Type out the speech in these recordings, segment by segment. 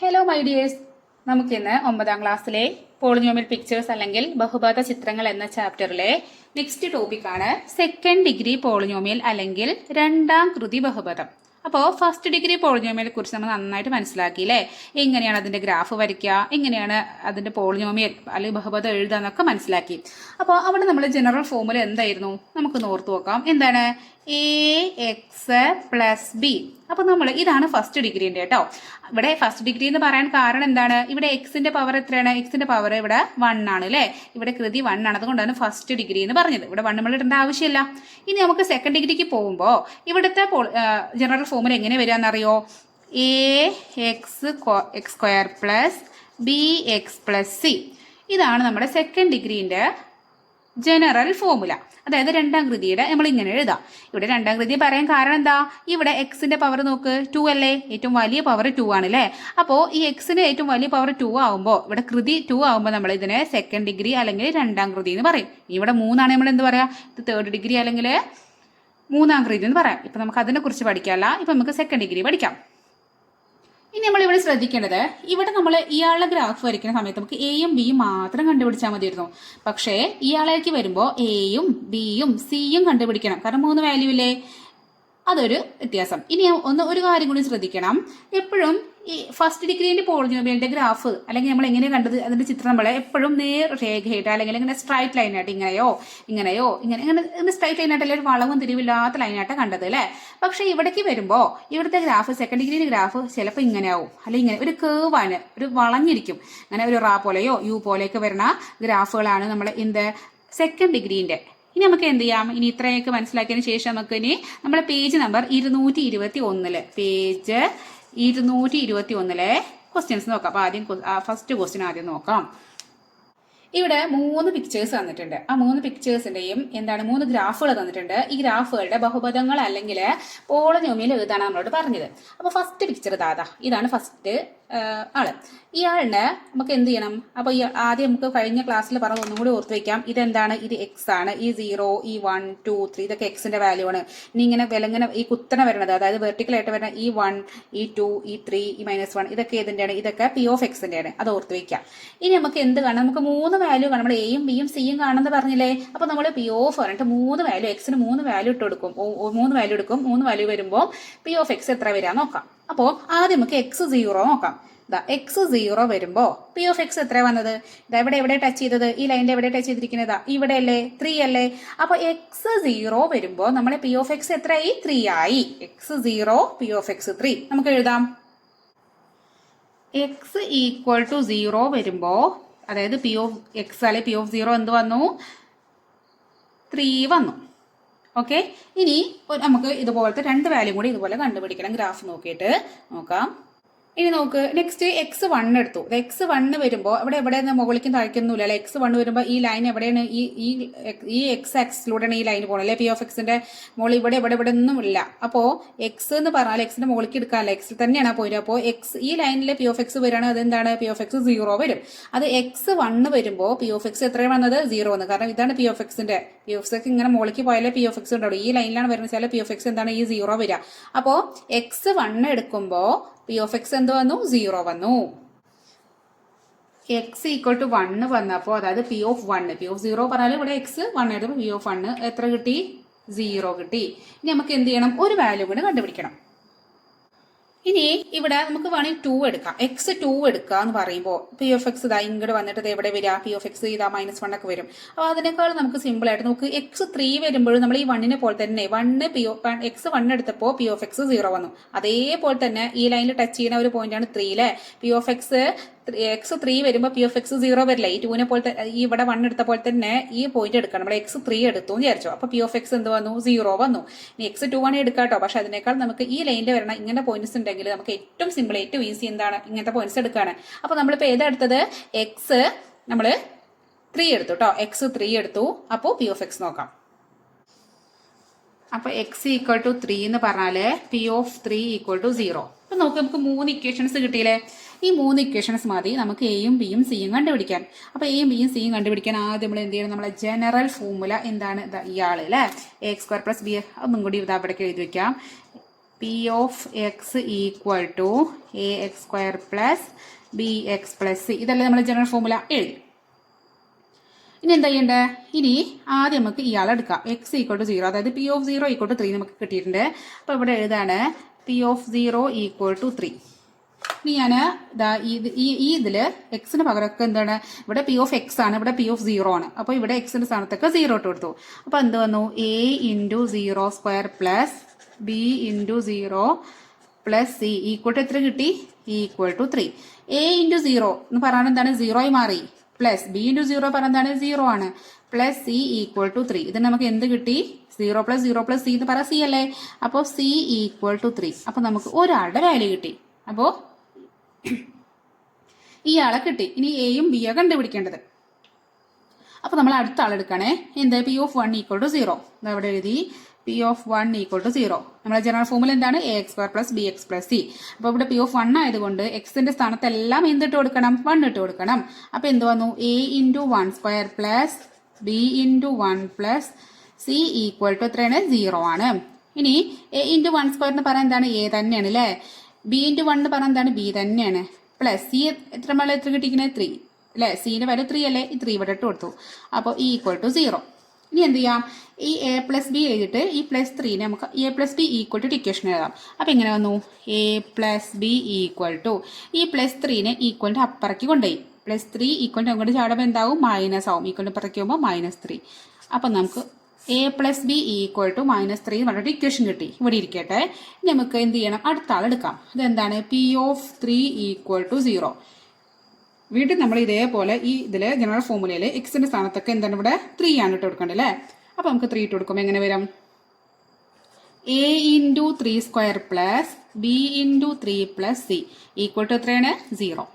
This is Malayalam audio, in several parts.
ഹലോ മൈ ഡിയേഴ്സ്, നമുക്കിന്ന് 9ാം ക്ലാസ്സിലെ പോളിനോമിയൽ പിക്ചേഴ്സ് അല്ലെങ്കിൽ ബഹുപദ ചിത്രങ്ങൾ എന്ന ചാപ്റ്ററിലെ നെക്സ്റ്റ് ടോപ്പിക്കാണ് സെക്കൻഡ് ഡിഗ്രി പോളിനോമിയൽ അല്ലെങ്കിൽ രണ്ടാം കൃതി ബഹുപദം. അപ്പോൾ ഫസ്റ്റ് ഡിഗ്രി പോളിനോമിയലെ കുറിച്ച് നമ്മൾ നന്നായിട്ട് മനസ്സിലാക്കിയില്ലേ? എങ്ങനെയാണ് അതിൻ്റെ ഗ്രാഫ് വരയ്ക്കുക, എങ്ങനെയാണ് അതിൻ്റെ പോളിനോമിയൽ അല്ലെങ്കിൽ ബഹുപദം എഴുതുക എന്നൊക്കെ മനസ്സിലാക്കി. അപ്പോൾ അവിടെ നമ്മൾ ജനറൽ ഫോമുല എന്തായിരുന്നു നമുക്ക് ഓർത്ത് നോക്കാം. എന്താണ്? ax+b. അപ്പോൾ നമ്മൾ ഇതാണ് ഫസ്റ്റ് ഡിഗ്രീൻ്റെ കേട്ടോ. ഇവിടെ ഫസ്റ്റ് ഡിഗ്രി എന്ന് പറയാൻ കാരണം എന്താണ്? ഇവിടെ എക്സിന്റെ പവർ എത്രയാണ്? എക്സിന്റെ പവർ ഇവിടെ 1 ആണ് അല്ലേ? ഇവിടെ കൃതി 1 ആണ്, അതുകൊണ്ടാണ് ഫസ്റ്റ് ഡിഗ്രി എന്ന് പറഞ്ഞത്. ഇവിടെ 1 നമ്മൾ ഇടേണ്ട ആവശ്യമില്ല. ഇനി നമുക്ക് സെക്കൻഡ് ഡിഗ്രിക്ക് പോകുമ്പോൾ ഇവിടുത്തെ ജനറൽ ഫോമുല എങ്ങനെ വരികയെന്നറിയോ? ax² + bx+c. ഇതാണ് നമ്മുടെ സെക്കൻഡ് ഡിഗ്രീൻ്റെ ജനറൽ ഫോമുല. അതായത് രണ്ടാം കൃതിയുടെ നമ്മൾ ഇങ്ങനെ എഴുതാം. ഇവിടെ രണ്ടാം കൃതി പറയാൻ കാരണം എന്താ? ഇവിടെ എക്സിന്റെ പവർ നോക്ക്, 2 അല്ലേ? ഏറ്റവും വലിയ പവർ 2 ആണ് അല്ലേ? അപ്പോൾ ഈ എക്സിന് ഏറ്റവും വലിയ പവർ 2 ആകുമ്പോൾ ഇവിടെ കൃതി 2 ആകുമ്പോൾ നമ്മൾ ഇതിനെ സെക്കൻഡ് ഡിഗ്രി അല്ലെങ്കിൽ രണ്ടാം കൃതി എന്ന് പറയും. ഇവിടെ 3 ആണ്, നമ്മൾ എന്ത് പറയാ? ഇത് തേർഡ് ഡിഗ്രി അല്ലെങ്കിൽ മൂന്നാം കൃതി എന്ന് പറയാം. ഇപ്പം നമുക്ക് അതിനെക്കുറിച്ച് പഠിക്കാമല്ല, ഇപ്പം നമുക്ക് സെക്കൻഡ് ഡിഗ്രി പഠിക്കാം. ഇനി നമ്മളിവിടെ ശ്രദ്ധിക്കേണ്ടത്, ഇവിടെ നമ്മൾ ഇയാളുടെ ഗ്രാഫ് വരയ്ക്കുന്ന സമയത്ത് നമുക്ക് എയും ബിയും മാത്രം കണ്ടുപിടിച്ചാൽ മതിയായിരുന്നു. പക്ഷേ ഇയാളേക്ക് വരുമ്പോൾ എയും ബിയും സിയും കണ്ടുപിടിക്കണം. കാരണം 3 വാല്യൂ ഇല്ലേ? അതൊരു വ്യത്യാസം. ഇനി ഒരു കാര്യം കൂടി ശ്രദ്ധിക്കണം. എപ്പോഴും ഈ ഫസ്റ്റ് ഡിഗ്രീൻ്റെ പോളിനോമിയലിന്റെ ഗ്രാഫ് അല്ലെങ്കിൽ നമ്മൾ എങ്ങനെ കണ്ടത് അതിന്റെ ചിത്രം നമ്മൾ എപ്പോഴും നേർ രേഖയായിട്ട് അല്ലെങ്കിൽ ഇങ്ങനെ സ്ട്രൈറ്റ് ലൈനായിട്ട് ഇങ്ങനെ സ്ട്രൈറ്റ് ലൈനായിട്ട് ഒരു വളവും തിരിവില്ലാത്ത ലൈനായിട്ടാണ് കണ്ടത് അല്ലേ? പക്ഷെ ഇവിടേക്ക് വരുമ്പോൾ ഇവിടുത്തെ ഗ്രാഫ് സെക്കൻഡ് ഡിഗ്രീൻ്റെ ഗ്രാഫ് ചിലപ്പോൾ ഇങ്ങനെ ആവും, അല്ലെങ്കിൽ ഇങ്ങനെ ഒരു കേവാണ്, ഒരു വളഞ്ഞിരിക്കും. അങ്ങനെ ഒരു റാ പോലെയോ യു പോലെയൊക്കെ വരുന്ന ഗ്രാഫുകളാണ് നമ്മൾ സെക്കൻഡ് ഡിഗ്രീൻ്റെ. ഇനി നമുക്ക് എന്ത് ചെയ്യാം? ഇനി ഇത്രയൊക്കെ മനസ്സിലാക്കിയതിന് ശേഷം നമുക്ക് ഇനി നമ്മുടെ പേജ് നമ്പർ 221 പേജ് 221 ക്വസ്റ്റ്യൻസ് നോക്കാം. അപ്പോൾ ആദ്യം ഫസ്റ്റ് ക്വസ്റ്റ്യൻ ആദ്യം നോക്കാം. ഇവിടെ 3 പിക്ചേഴ്സ് തന്നിട്ടുണ്ട്. ആ 3 പിക്ചേഴ്സിന്റെയും 3 ഗ്രാഫുകൾ തന്നിട്ടുണ്ട്. ഈ ഗ്രാഫുകളുടെ ബഹുപദങ്ങൾ അല്ലെങ്കിൽ പോളിനോമിയൽ എഴുതാണ് നമ്മളോട് പറഞ്ഞത്. അപ്പോൾ ഫസ്റ്റ് പിക്ചർ ഇതാണ് ഫസ്റ്റ് ആള്. ഇയാളുടെ നമുക്ക് എന്ത് ചെയ്യണം? അപ്പോൾ ആദ്യം നമുക്ക് കഴിഞ്ഞ ക്ലാസ്സിൽ പറഞ്ഞ ഒന്നും കൂടി ഓർത്ത് വെക്കാം. ഇതെന്താണ്? ഇത് എക്സ് ആണ്. ഈ 0, ഈ 1, 2, 3 ഇതൊക്കെ എക്സിന്റെ വാല്യൂ ആണ്. ഇനി ഇങ്ങനെ വിലങ്ങനെ ഈ കുത്തനെ വരുന്നത്, അതായത് വെർട്ടിക്കലായിട്ട് വരുന്ന ഈ 1, ഈ 2, ഈ 3, ഈ -1 ഇതൊക്കെ ഏതിൻ്റെയാണ്? ഇതൊക്കെ പി ഓഫ് എക്സിൻ്റെയാണ്. അത് ഓർത്ത് വെക്കാം. ഇനി നമുക്ക് എന്ത് കാണാം? നമുക്ക് 3 വാല്യൂ കാണാം. നമ്മൾ എയും ബിയും സിയും കാണുന്നത് പറഞ്ഞില്ലേ? അപ്പോൾ നമ്മൾ പി ഓഫ് പറഞ്ഞിട്ട് 3 വാല്യൂ എക്സിന് 3 വാല്യൂ ഇട്ട് കൊടുക്കും. 3 വാല്യൂ എടുക്കും. 3 വാല്യൂ വരുമ്പോൾ പി ഓഫ് എക്സ് എത്ര വരാൻ നോക്കാം. അപ്പോൾ ആദ്യം നമുക്ക് x0 നോക്കാം. x0 വരുമ്പോൾ പി ഓഫ് എക്സ് എത്ര വന്നത്? എവിടെ ടച്ച് ചെയ്തത്? ഈ ലൈനിന്റെ എവിടെ ടച്ച് ചെയ്തിരിക്കുന്നത്? ഇവിടെ അല്ലേ? 3 അല്ലേ? അപ്പൊ x0 വരുമ്പോൾ നമ്മുടെ പി ഓഫ് എക്സ് എത്രയായി? 3 ആയി. x0 പി ഓഫ് എക്സ് 3 നമുക്ക് എഴുതാം. x=0 വരുമ്പോ അതായത് പി ഓഫ് എക്സ് അല്ലെ പി ഓഫ് 0 എന്ത് വന്നു? 3 വന്നു. ഓക്കെ. ഇനി നമുക്ക് ഇതുപോലത്തെ 2 വാല്യൂ കൂടി ഇതുപോലെ കണ്ടുപിടിക്കണം. ഗ്രാഫ് നോക്കിയിട്ട് നോക്കാം. ഇനി നോക്ക്, നെക്സ്റ്റ് x1 എടുത്തു. x1 വരുമ്പോൾ എവിടെ മുകളിലേക്കും താഴ്ക്കൊന്നുമില്ല അല്ലെ? x1 വരുമ്പോൾ ഈ ലൈൻ എവിടെയാണ്? ഈ എക്സ് ആക്സിലൂടെയാണ് ഈ ലൈൻ പോകണം അല്ലെ? പി ഓഫ് എക്സിന്റെ മുകളിൽ ഇവിടെ ഒന്നും ഇല്ല. അപ്പോൾ എക്സ് എന്ന് പറഞ്ഞാൽ എക്സിന്റെ മുകളിലേക്ക് എടുക്കാനല്ല, എക്സിൽ തന്നെയാണ് പോയിട്ട്. അപ്പോൾ ഈ ലൈനിലെ പി ഓഫ് എക്സ് വരികയാണ്. അതെന്താണ്? പി ഓഫ് എക്സ് 0 വരും. അത് x1 വരുമ്പോൾ പി ഓഫ് എക്സ് എത്രയാണ് വന്നത്? 0 വന്നു. കാരണം ഇതാണ് പി ഓഫ് എക്സിന്റെ. പി ഓഫ് എക്സ് ഇങ്ങനെ മുകളിലേക്ക് പോയാലേ പി ഓഫ് എക്സ് ഉണ്ടാവും. ഈ ലൈനിലാണ് വരുന്നത് വെച്ചാൽ പി ഓഫ് എക്സ് എന്താണ്? ഈ 0 വരിക. അപ്പോൾ x1 എടുക്കുമ്പോൾ പി ഓഫ് എക്സ് എന്ത് വന്നു? 0 വന്നു. x=1 വന്നപ്പോൾ അതായത് പി ഓഫ് 0 പറഞ്ഞാൽ ഇവിടെ x1 എടുത്തപ്പോൾ പി ഓഫ് 1 എത്ര കിട്ടി? 0 കിട്ടി. ഇനി നമുക്ക് എന്ത് ചെയ്യണം? ഒരു വാല്യൂ കൂടെ കണ്ടുപിടിക്കണം. ഇനി ഇവിടെ നമുക്ക് വേണമെങ്കിൽ 2 എടുക്കാം. x2 എടുക്കുക എന്ന് പറയുമ്പോൾ പി ഓഫ് എക്സ് ഇങ്ങോട്ട് വന്നിട്ട് എവിടെ വരിക? പി ഓഫ് എക്സ് -1 ഒക്കെ വരും. അപ്പോൾ അതിനേക്കാൾ നമുക്ക് സിമ്പിൾ ആയിട്ട് നമുക്ക് x3 വരുമ്പോഴും നമ്മൾ ഈ 1 പോലെ തന്നെ x1 എടുത്തപ്പോൾ പി ഓഫ് എക്സ് 0 വന്നു. അതേപോലെ തന്നെ ഈ ലൈനിൽ ടച്ച് ചെയ്യുന്ന ഒരു പോയിന്റാണ് 3 അല്ലേ? പി ഓഫ് x3 വരുമ്പോൾ പി ഓഫ് എക്സ് 0 വരില്ല. ഈ 2 പോലെ ഈ ഇവിടെ 1 എടുത്ത പോലെ തന്നെ ഈ പോയിന്റ് എടുക്കണം. നമ്മൾ x3 എടുത്തു എന്ന് വിചാരിച്ചു. അപ്പോൾ പി ഓഫ് എക്സ് എന്ത് വന്നു? 0 വന്നു. ഇനി x2 ആണ് എടുക്കാട്ടോ. പക്ഷെ അതിനേക്കാൾ നമുക്ക് ഈ ലൈനിൽ വരണം ഇങ്ങനെ പോയിന്റ്സ് ഉണ്ടെങ്കിൽ നമുക്ക് ഏറ്റവും സിമ്പിൾ ഏറ്റവും ഈസി എന്താണ്? ഇങ്ങനത്തെ പോയിന്റ്സ് എടുക്കാണ്. അപ്പോൾ നമ്മളിപ്പോൾ ഏതാ എടുത്തത്? നമ്മൾ 3 എടുത്തു കേട്ടോ. x3 എടുത്തു. അപ്പോൾ പി ഓഫ് എക്സ് നോക്കാം. അപ്പോൾ x=3 എന്ന് പറഞ്ഞാൽ പി ഓഫ് 3=0. അപ്പൊ നോക്ക്, നമുക്ക് 3 ഇക്വേഷൻസ് കിട്ടിയില്ലേ? ഈ 3 ഇക്വേഷൻസ് മതി നമുക്ക് എയും ബിയും സിയും കണ്ടുപിടിക്കാൻ. അപ്പൊ എയും ബിയും സിയും കണ്ടുപിടിക്കാൻ ആദ്യം നമ്മൾ എന്ത് ചെയ്യണം? നമ്മളെ ജനറൽ ഫോർമുല എന്താണ്? ഇയാള് അല്ലെ? ax² + b. ഒന്നും കൂടി ഇവിടേക്ക് എഴുതി വെക്കാം. P of X equal to A X square plus B X plus C. ഇതല്ലേ നമ്മൾ ജനറൽ ഫോർമുല എഴുതി. ഇനി എന്താ ചെയ്യേണ്ടത്? ഇനി ആദ്യം നമുക്ക് ഇയാളെ എടുക്കാം. എക്സ് ഈക്വൽ ടു 0, അതായത് പി ഓഫ് 0 ഈക്വൽ ടു 3 നമുക്ക് കിട്ടിയിട്ടുണ്ട്. അപ്പോൾ ഇവിടെ എഴുതാണ് പി ഓഫ് 0 ഈക്വൽ ടു 3. ഇനി ഞാൻ ഇതിൽ എക്സിന് പകരമൊക്കെ എന്താണ്, ഇവിടെ പി ഓഫ് എക്സ് ആണ്, ഇവിടെ പി ഓഫ് 0 ആണ്. അപ്പോൾ ഇവിടെ എക്സിൻ്റെ സ്ഥാനത്തൊക്കെ 0 ഇട്ട് കൊടുത്തു. അപ്പോൾ എന്ത് വന്നു? A into 0 square plus B into 0 plus C equal to എത്ര കിട്ടി? Equal to 3. എ ഇൻറ്റു 0 എന്ന് പറയുന്നത് എന്താണ്? 0 ആയി മാറി. പ്ലസ് ബി ഇൻറ്റു 0 പറയുന്നത് എന്താണ്? 0 ആണ്. Plus C equal to 3. ഇത് നമുക്ക് എന്ത് കിട്ടി? 0 പ്ലസ് സി എന്ന് പറ സി അല്ലേ? അപ്പോൾ സി ഈക്വൽ ടു 3. അപ്പോൾ നമുക്ക് ഒരാളുടെ വാല്യൂ കിട്ടി. അപ്പോൾ ഇയാളെ കിട്ടി. ഇനി എയും ബിയും കണ്ടുപിടിക്കേണ്ടത്. അപ്പോൾ നമ്മൾ അടുത്ത ആളെടുക്കണേ. എന്താ? P of 1 equal to 0. അവിടെ എഴുതി പി ഓഫ് 1 ഈക്വൽ ടു 0. നമ്മുടെ ജനറൽ ഫോർമുല എന്താണ്? A X square plus B X plus C. അപ്പോൾ ഇവിടെ പി ഓഫ് 1 ആയതുകൊണ്ട് എക്സിന്റെ സ്ഥാനത്തെല്ലാം എന്തിട്ട് കൊടുക്കണം? 1 ഇട്ട് കൊടുക്കണം. അപ്പോൾ എന്ത് വന്നു? A into 1 square plus B into 1 plus C equal to എത്രയാണ്? 0 ആണ്. ഇനി എ ഇൻറ്റു 1 സ്ക്വയർ എന്ന് പറയാൻ എന്താണ്? എ തന്നെയാണ് അല്ലേ? ബി ഇൻറ്റു 1 എന്ന് പറയാൻ എന്താണ്? ബി തന്നെയാണ്. പ്ലസ് സി എത്ര കിട്ടിക്കുന്നത്? 3 അല്ലേ? സീൻ്റെ വാല്യൂ 3 അല്ലേ? ഈ 3 ഇവിടെ ഇട്ട് കൊടുത്തു. അപ്പോൾ ഈക്വൽ ടു 0. ഇനി എന്ത് ചെയ്യാം? ഈ എ പ്ലസ് ബി എഴുതിയിട്ട് ഈ പ്ലസ് 3 നമുക്ക് A plus B equal to equation എഴുതാം. അപ്പോൾ എങ്ങനെ വന്നു? A plus B equal to ഈ പ്ലസ് 3നെ ഈക്വലിൻ്റെ അപ്പുറയ്ക്ക് കൊണ്ടുപോയി. പ്ലസ് 3 ഈക്വലിൻ്റെ അങ്ങോട്ട് ചാടുമ്പോൾ എന്താവും? മൈനസ് ആവും. ഈക്വലിൻ്റെ അപ്പുറയ്ക്ക് പോകുമ്പോൾ -3. അപ്പം നമുക്ക് A plus B equal to -3 എന്ന് പറഞ്ഞിട്ട് ഇക്വേഷൻ കിട്ടി. ഇവിടെ ഇരിക്കട്ടെ. ഇനി നമുക്ക് എന്ത് ചെയ്യണം? അടുത്ത ആളെടുക്കാം. അതെന്താണ്? P of 3 equal to 0. വീണ്ടും നമ്മൾ ഇതേപോലെ ഈ ഇതിൽ ജനറൽ ഫോർമുലയിൽ എക്സിന്റെ സ്ഥാനത്തൊക്കെ എന്താണ്? ഇവിടെ 3 ആണ് ഇട്ട് കൊടുക്കേണ്ടത് അല്ലേ? അപ്പോൾ നമുക്ക് 3 ഇട്ട് കൊടുക്കുമ്പോൾ എങ്ങനെ വരും? A into 3 square plus B into 3 plus C equal to എത്രയാണ്? 0.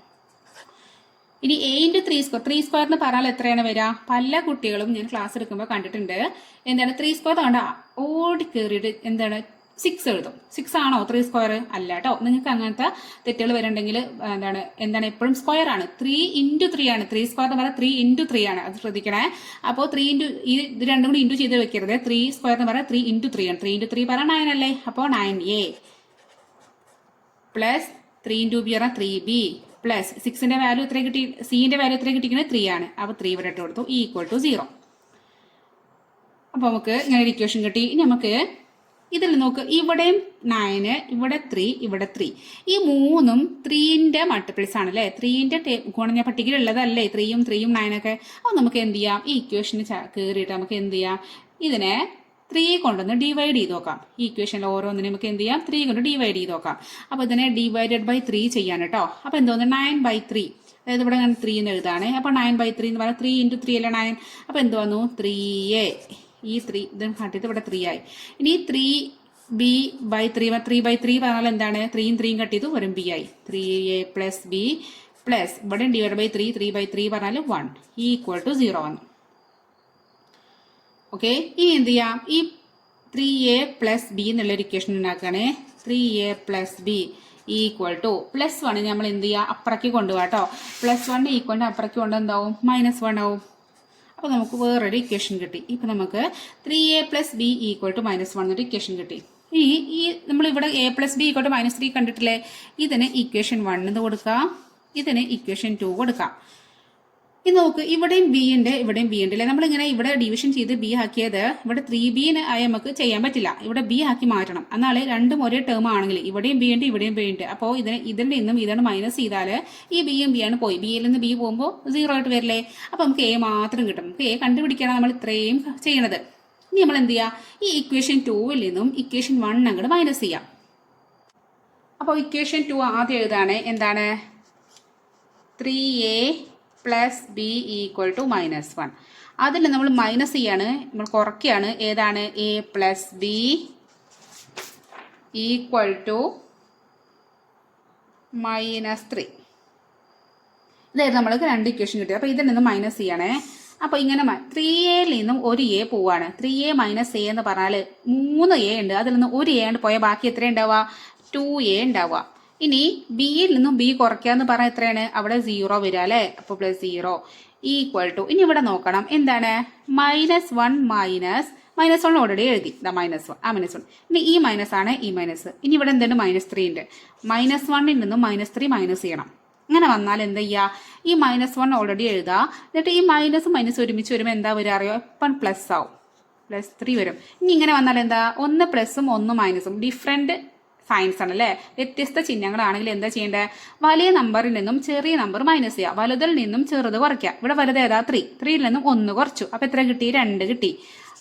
ഇനി എ ഇൻറ്റു 3 സ്ക്വയർ എന്ന് പറഞ്ഞാൽ എത്രയാണ് വരിക? പല കുട്ടികളും ഞാൻ ക്ലാസ് എടുക്കുമ്പോൾ കണ്ടിട്ടുണ്ട്. എന്താണ് 3 സ്ക്വയർ വേണ്ട ഓടി കയറിയിട്ട് എന്താണ് 6 എഴുതും. 6 ആണോ 3 സ്ക്വയർ? അല്ല കേട്ടോ. നിങ്ങൾക്ക് അങ്ങനത്തെ തെറ്റുകൾ വരുന്നുണ്ടെങ്കിൽ എന്താണ് എപ്പോഴും സ്ക്വയർ ആണ്. 3 ഇൻറ്റു 3 ആണ്. 3 സ്ക്വയർ എന്ന് പറഞ്ഞാൽ 3 ഇൻറ്റു 3 ആണ്. അത് ശ്രദ്ധിക്കണേ. അപ്പോൾ 3 ഇൻറ്റു ഇത് രണ്ടും കൂടി ഇൻറ്റു ചെയ്ത് വെക്കരുത്. 3 സ്ക്വയർ എന്ന് പറഞ്ഞാൽ 3 ഇൻറ്റു 3 ആണ്. 3 ഇൻറ്റു 3 പറഞ്ഞാൽ 9 അല്ലേ? അപ്പോൾ 9a പ്ലസ് 3 ഇൻറ്റു ബി പറഞ്ഞാൽ 3b പ്ലസ് 6ന്റെ വാല്യൂ എത്ര കിട്ടി? സിന്റെ വാല്യൂ എത്ര കിട്ടിക്കുന്നത്? 3 ആണ്. അപ്പോൾ 3 ഇവിടെ ഇട്ട് കൊടുത്തു. Equal to 0. അപ്പോൾ നമുക്ക് ഇങ്ങനെ ഒരു ഇക്വേഷൻ കിട്ടി. ഇനി നമുക്ക് ഇതിൽ നോക്ക്, ഇവിടെയും 9, ഇവിടെ 3, ഇവിടെ 3. ഈ മൂന്നും 3ന്റെ മൾട്ടിപ്പിൾസ് ആണ് അല്ലേ? 3ന്റെ ഗുണന പട്ടികയിലുള്ളതല്ലേ 3യും 3യും 9 ഒക്കെ. അപ്പോൾ നമുക്ക് എന്ത് ചെയ്യാം? ഈ ഇക്വേഷന് കയറിയിട്ട് നമുക്ക് എന്ത് ചെയ്യാം? ഇതിനെ 3 കൊണ്ടൊന്ന് ഡിവൈഡ് ചെയ്ത് നോക്കാം. ഈ ഇക്വേഷനിൽ ഓരോന്നിനും നമുക്ക് എന്ത് ചെയ്യാം? 3 കൊണ്ട് ഡിവൈഡ് ചെയ്ത് നോക്കാം. അപ്പോൾ ഇതിനെ ഡിവൈഡഡ് ബൈ 3 ചെയ്യാൻ കേട്ടോ. അപ്പോൾ എന്തോന്ന്? 9/3. അതായത് ഇവിടെ ഞാൻ 3 എന്ന് എഴുതാണ്. അപ്പോൾ 9/3 എന്ന് പറഞ്ഞാൽ 3 ഇൻറ്റു 3 അല്ലേ 9. അപ്പോൾ എന്ത് വന്നു? 3a. ഈ 3 ഇതും കട്ടിട്ട് ഇവിടെ 3 ആയി. ഇനി 3b/3 3/3 പറഞ്ഞാൽ എന്താണ്? 3യും 3യും കട്ടിയത് വരും b ആയി. 3a പ്ലസ് ബി പ്ലസ് ഇവിടെ ഡിവൈഡ് ബൈ 3 3/3 പറഞ്ഞാൽ 1 ഈക്വൽ ടു 0 വന്നു. ഓക്കെ. ഇനി എന്ത് ചെയ്യാം? ഈ 3a പ്ലസ് ബി എന്നുള്ളൊരു ഇക്വേഷൻ ഉണ്ടാക്കുകയാണേ. 3a plus B equal to +1 നമ്മൾ എന്ത് ചെയ്യുക? അപ്പുറയ്ക്ക് കൊണ്ടുപോകാം കേട്ടോ. +1 ഈക്വലിൻ്റെ അപ്പുറയ്ക്ക് കൊണ്ട് എന്താവും? -1 ആവും. അപ്പോൾ നമുക്ക് വേറൊരു ഇക്വേഷൻ കിട്ടി. ഇപ്പം നമുക്ക് 3a plus B equal to -1 എന്നൊരു ഇക്വേഷൻ കിട്ടി. ഈ നമ്മളിവിടെ a plus B equal to -3 കണ്ടിട്ടില്ലേ? ഇതിന് ഇക്വേഷൻ 1 എന്ന് കൊടുക്കാം, ഇതിന് ഇക്വേഷൻ 2 കൊടുക്കാം. ഇത് നോക്ക്, ഇവിടെയും ബി ഉണ്ട്, ഇവിടെയും ബി ഉണ്ട് അല്ലേ? നമ്മളിങ്ങനെ ഇവിടെ ഡിവിഷൻ ചെയ്ത് ബി ആക്കിയത് ഇവിടെ 3b ആയി നമുക്ക് ചെയ്യാൻ പറ്റില്ല. ഇവിടെ ബി ആക്കി മാറ്റണം. എന്നാൽ രണ്ടും ഒരേ ടേം ആണെങ്കിൽ ഇവിടെയും ബി ഉണ്ട്, ഇവിടെയും ബി ഉണ്ട്. അപ്പോൾ ഇതിൻ്റെ നിന്നും ഇതാണ് മൈനസ് ചെയ്താൽ ഈ ബിയും ബി ആണ് പോയി. ബിയിൽ നിന്ന് ബി പോകുമ്പോൾ 0 ആയിട്ട് വരില്ലേ? അപ്പോൾ നമുക്ക് എ മാത്രം കിട്ടും. നമുക്ക് എ കണ്ടുപിടിക്കണം നമ്മൾ ഇത്രയും ചെയ്യണത്. ഇനി നമ്മൾ എന്ത് ചെയ്യുക? ഈ ഇക്വേഷൻ 2ൽ നിന്നും ഇക്വേഷൻ 1 അങ്ങോട്ട് മൈനസ് ചെയ്യാം. അപ്പോൾ ഇക്വേഷൻ 2 ആദ്യം എഴുതാണ്. എന്താണ്? 3a plus B equal to -1. അതിൽ നമ്മൾ മൈനസ് ചെയ്യാണ്, നമ്മൾ കുറയ്ക്കുകയാണ്. ഏതാണ്? A plus B equal to -3. ഇതായിരുന്നു നമ്മൾക്ക് 2 ഇക്വേഷൻ കിട്ടിയത്. അപ്പോൾ ഇതിൽ നിന്ന് മൈനസ് ചെയ്യണേ. അപ്പോൾ ഇങ്ങനെ 3a നിന്നും ഒരു എ പോവാണ്. 3a മൈനസ് എ എന്ന് പറഞ്ഞാൽ 3a ഉണ്ട്. അതിൽ നിന്ന് ഒരു എ കൊണ്ട് പോയാൽ ബാക്കി എത്ര ഉണ്ടാവുക? 2a ഉണ്ടാവുക. ഇനി ബിയിൽ നിന്നും ബി കുറയ്ക്കാന്ന് പറഞ്ഞാൽ എത്രയാണ്? അവിടെ 0 വരിക അല്ലേ? അപ്പോൾ +0 ഈക്വൽ ടു, ഇനി ഇവിടെ നോക്കണം എന്താണ്? -1 മൈനസ് -1 ഓൾറെഡി എഴുതി, ഇതാ -1, ആ -1. ഇനി ഈ മൈനസ് ആണ് ഈ മൈനസ്. ഇനി ഇവിടെ എന്തുണ്ട്? -3 ഉണ്ട്. -1ൽ നിന്നും -3 മൈനസ് ചെയ്യണം. അങ്ങനെ വന്നാൽ എന്താ ചെയ്യുക? ഈ -1 ഓൾറെഡി എഴുതുക. എന്നിട്ട് ഈ മൈനസ് ഒരുമിച്ച് വരുമ്പോൾ എന്താ വരിക അറിയോ? ഇപ്പം പ്ലസ് ആവും, +3 വരും. ഇനി ഇങ്ങനെ വന്നാൽ എന്താ? 1 പ്ലസും 1 മൈനസും ഡിഫറെൻറ്റ് സയൻസ് ആണ് അല്ലേ? വ്യത്യസ്ത ചിഹ്നങ്ങളാണെങ്കിൽ എന്താ ചെയ്യേണ്ടത്? വലിയ നമ്പറിൽ നിന്നും ചെറിയ നമ്പർ മൈനസ് ചെയ്യുക, വലുതിൽ നിന്നും ചെറുത് കുറയ്ക്കുക. ഇവിടെ വലുത് ഏതാ? 3. 3ൽ നിന്നും 1 കുറച്ചു, അപ്പോൾ എത്ര കിട്ടി? 2 കിട്ടി.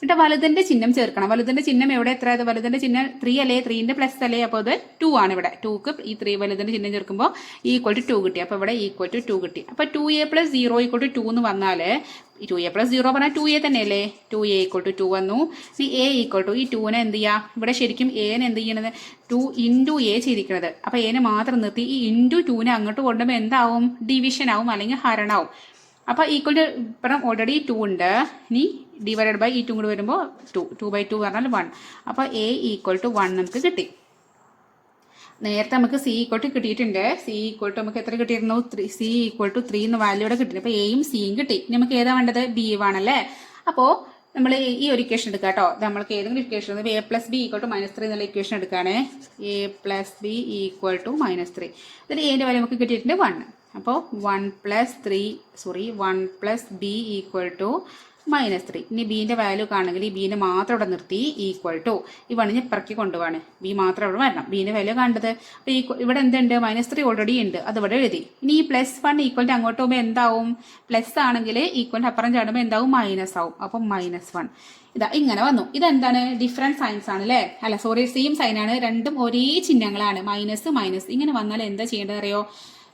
എന്നിട്ട് വലുതിന്റെ ചിഹ്നം ചേർക്കണം. വലുതിന്റെ ചിഹ്നം എവിടെ? എത്ര? വലുതിന്റെ ചിഹ്നം 3 അല്ലേ? 3ന്റെ പ്ലസ് അല്ലേ? അപ്പോൾ അത് 2 ആണ്. ഇവിടെ 2ക്ക് ഈ 3 വലുതിന്റെ ചിഹ്നം ചേർക്കുമ്പോൾ =2 കിട്ടി. അപ്പോൾ ഇവിടെ =2 കിട്ടി. അപ്പോൾ 2a + 0 = 2 എന്ന് വന്നാൽ 2a + 0 പറഞ്ഞാൽ 2a തന്നെയല്ലേ? 2a = 2 വന്നു. ഈ a = ഈ 2നെ എന്ത് ചെയ്യുക? ഇവിടെ ശരിക്കും എനെ എന്ത് ചെയ്യണത്? 2 × a ചെയ്തിരിക്കുന്നത്. അപ്പോൾ എനെ മാത്രം നിർത്തി ഈ *2നെ അങ്ങോട്ട് കൊണ്ടുപോകുമ്പോൾ എന്താവും? ഡിവിഷൻ ആവും അല്ലെങ്കിൽ ഹരണാവും. അപ്പോൾ ഈക്വൽ ടു ഇപ്പം ഓൾറെഡി 2 ഉണ്ട്. ഇനി ഡിവൈഡഡ് ബൈ ഈ 2 കൂടി വരുമ്പോൾ 2/2 പറഞ്ഞാൽ 1. അപ്പോൾ a = 1 നമുക്ക് കിട്ടി. നേരത്തെ നമുക്ക് c = കിട്ടിയിട്ടുണ്ട്. c = നമുക്ക് എത്ര കിട്ടിയിരുന്നു? c = 3 എന്ന വാല്യൂ ഇവിടെ കിട്ടി. അപ്പോൾ എയും സിയും കിട്ടി. നമുക്ക് ഏതാ വേണ്ടത്? b ആണല്ലേ? അപ്പോൾ നമ്മൾ ഈ ഒരു ഇക്വേഷൻ എടുക്കുക കേട്ടോ. നമ്മൾക്ക് ഏതെങ്കിലും ഇക്വേഷൻ a + b = -3 എന്നുള്ള ഇക്വേഷൻ എടുക്കുകയാണേ. a + b = -3. ഇതിൽ എന്റെ വാല്യൂ നമുക്ക് കിട്ടിയിട്ടുണ്ട് 1. അപ്പോൾ 1 + b = -3. ഇനി ബീൻ്റെ വാല്യൂ കാണണമെങ്കിൽ ഈ ബീനെ മാത്രം ഇവിടെ നിർത്തി =. ഈ 1 ഇപ്പുറക്കി കൊണ്ടുപോവാണ്. ബി മാത്രം ഇവിടെ വരണം. ബീൻ്റെ വാല്യൂ കണ്ടത്. അപ്പോൾ ഇവിടെ എന്തുണ്ട്? -3 ഓൾറെഡി ഉണ്ട്, അത് ഇവിടെ എഴുതി. ഇനി ഈ +1 = അങ്ങോട്ട് പോകുമ്പോൾ എന്താവും? പ്ലസ് ആണെങ്കിൽ ഈക്വൽ അപ്പുറം ചാടുമ്പോൾ എന്താവും? മൈനസ് ആവും. അപ്പം -1. ഇതാ ഇങ്ങനെ വന്നു. ഇതെന്താണ്? ഡിഫറെൻറ്റ് സൈൻസ് ആണ് അല്ലേ? അല്ല സോറി, സെയിം സൈനാണ്. രണ്ടും ഒരേ ചിഹ്നങ്ങളാണ്. മൈനസ് ഇങ്ങനെ വന്നാൽ എന്താ ചെയ്യേണ്ടത് അറിയോ?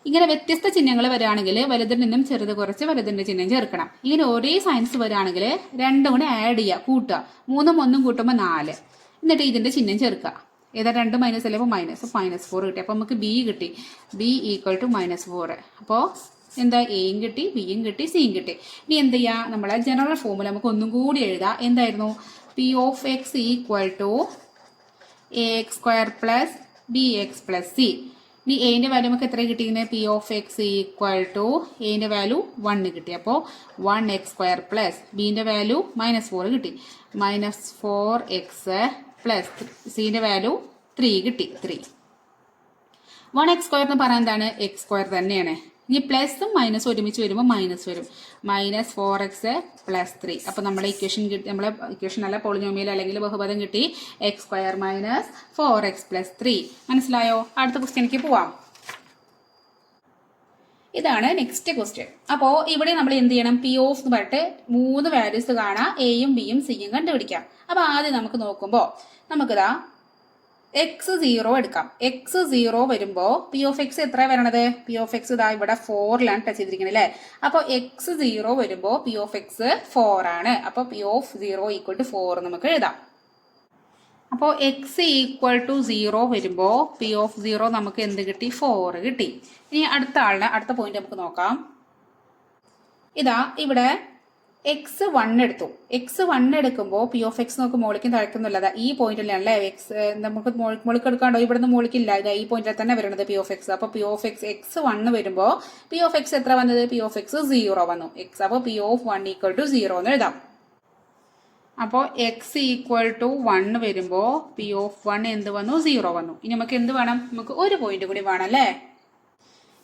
ഇങ്ങനെ വ്യത്യസ്ത ചിഹ്നങ്ങൾ വരികയാണെങ്കിൽ വലുതിൽ നിന്നും ചെറുത് കുറച്ച് വലുതിൻ്റെ ചിഹ്നം ചേർക്കണം. ഇങ്ങനെ ഒരേ സയൻസ് വരികയാണെങ്കിൽ രണ്ടും കൂടെ ആഡ് ചെയ്യുക, കൂട്ടുക. 3ഉം 1ഉം കൂട്ടുമ്പോൾ 4. എന്നിട്ട് ഇതിൻ്റെ ചിഹ്നം ചേർക്കുക. ഏതാ? 2 മൈനസ് അല്ലേ? അപ്പോൾ -4 കിട്ടി. അപ്പോൾ നമുക്ക് b കിട്ടി. b = -4. അപ്പോൾ എന്താ? എയും കിട്ടി, ബിയും കിട്ടി, സിയും കിട്ടി. ഇനി എന്ത് ചെയ്യുക? നമ്മളെ ജനറൽ ഫോമുല നമുക്ക് ഒന്നും കൂടി എഴുതാം. എന്തായിരുന്നു? p of x = ax² + bx + c. ഇനി എന്റെ വാല്യൂ നമുക്ക് എത്ര കിട്ടിയിരുന്നത്? p of x = എന്റെ വാല്യൂ 1 കിട്ടി. അപ്പോൾ 1x² + ബിന്റെ വാല്യൂ -4 കിട്ടി. -4x + സിന്റെ വാല്യൂ 3 കിട്ടി. 3 1x² എന്ന് പറയാൻ എന്താണ്? x² തന്നെയാണ്. ഇനി പ്ലസും മൈനസും ഒരുമിച്ച് വരുമ്പോൾ മൈനസ് വരും. -4x + 3. അപ്പോൾ നമ്മുടെ ഇക്വേഷൻ കിട്ടി. നമ്മളെ ഇക്വേഷൻ അല്ല, പോളിനോമിയൽ അല്ലെങ്കിൽ ബഹുപദം കിട്ടി. x² - 4x + 3. മനസ്സിലായോ? അടുത്ത ക്വസ്റ്റ്യനിലേക്ക് പോവാം. ഇതാണ് നെക്സ്റ്റ് ക്വസ്റ്റ്യൻ. അപ്പോൾ ഇവിടെ നമ്മൾ എന്ത് ചെയ്യണം? p of എന്ന് പറഞ്ഞിട്ട് 3 വാല്യൂസ് കാണാം. എയും ബിയും സിയും കണ്ടുപിടിക്കാം. അപ്പോൾ ആദ്യം നമുക്ക് നോക്കുമ്പോൾ നമുക്കിതാ x0 എടുക്കാം. x0 വരുമ്പോൾ p of x എത്ര വരണത്? p of x ഇതാ ഇവിടെ 4ലാണ് ടച്ച് ചെയ്തിരിക്കുന്നത് അല്ലേ? അപ്പോൾ x0 വരുമ്പോൾ p of x 4 ആണ്. അപ്പോൾ p of 0 = 4 നമുക്ക് എഴുതാം. അപ്പോൾ x = 0 വരുമ്പോൾ p of 0 നമുക്ക് എന്ത് കിട്ടി? 4 കിട്ടി. ഇനി അടുത്ത പോയിന്റ് നമുക്ക് നോക്കാം. ഇതാ ഇവിടെ x1 എടുത്തു. x1 എടുക്കുമ്പോൾ p of x നമുക്ക് മുകളിലേക്കും താഴേക്കൊന്നുമില്ല. ഈ പോയിന്റിലല്ലേ x നമുക്ക് മുകളിലേക്ക് എടുക്കാണ്ടോ? ഇവിടുന്ന് മുകളിലേക്കില്ല. ഇതാ ഈ പോയിന്റിൽ തന്നെ വരുന്നത് p of x. അപ്പോൾ p of x x1 വരുമ്പോൾ p of x എത്ര വന്നത്? p of x 0 വന്നു. അപ്പോൾ p of 1 = 0 എന്ന് എഴുതാം. അപ്പോൾ x = 1 വരുമ്പോൾ p of 1 എന്ത് വന്നു? 0 വന്നു. ഇനി നമുക്ക് എന്ത് വേണം? നമുക്ക് ഒരു പോയിന്റ് കൂടി വേണം അല്ലേ?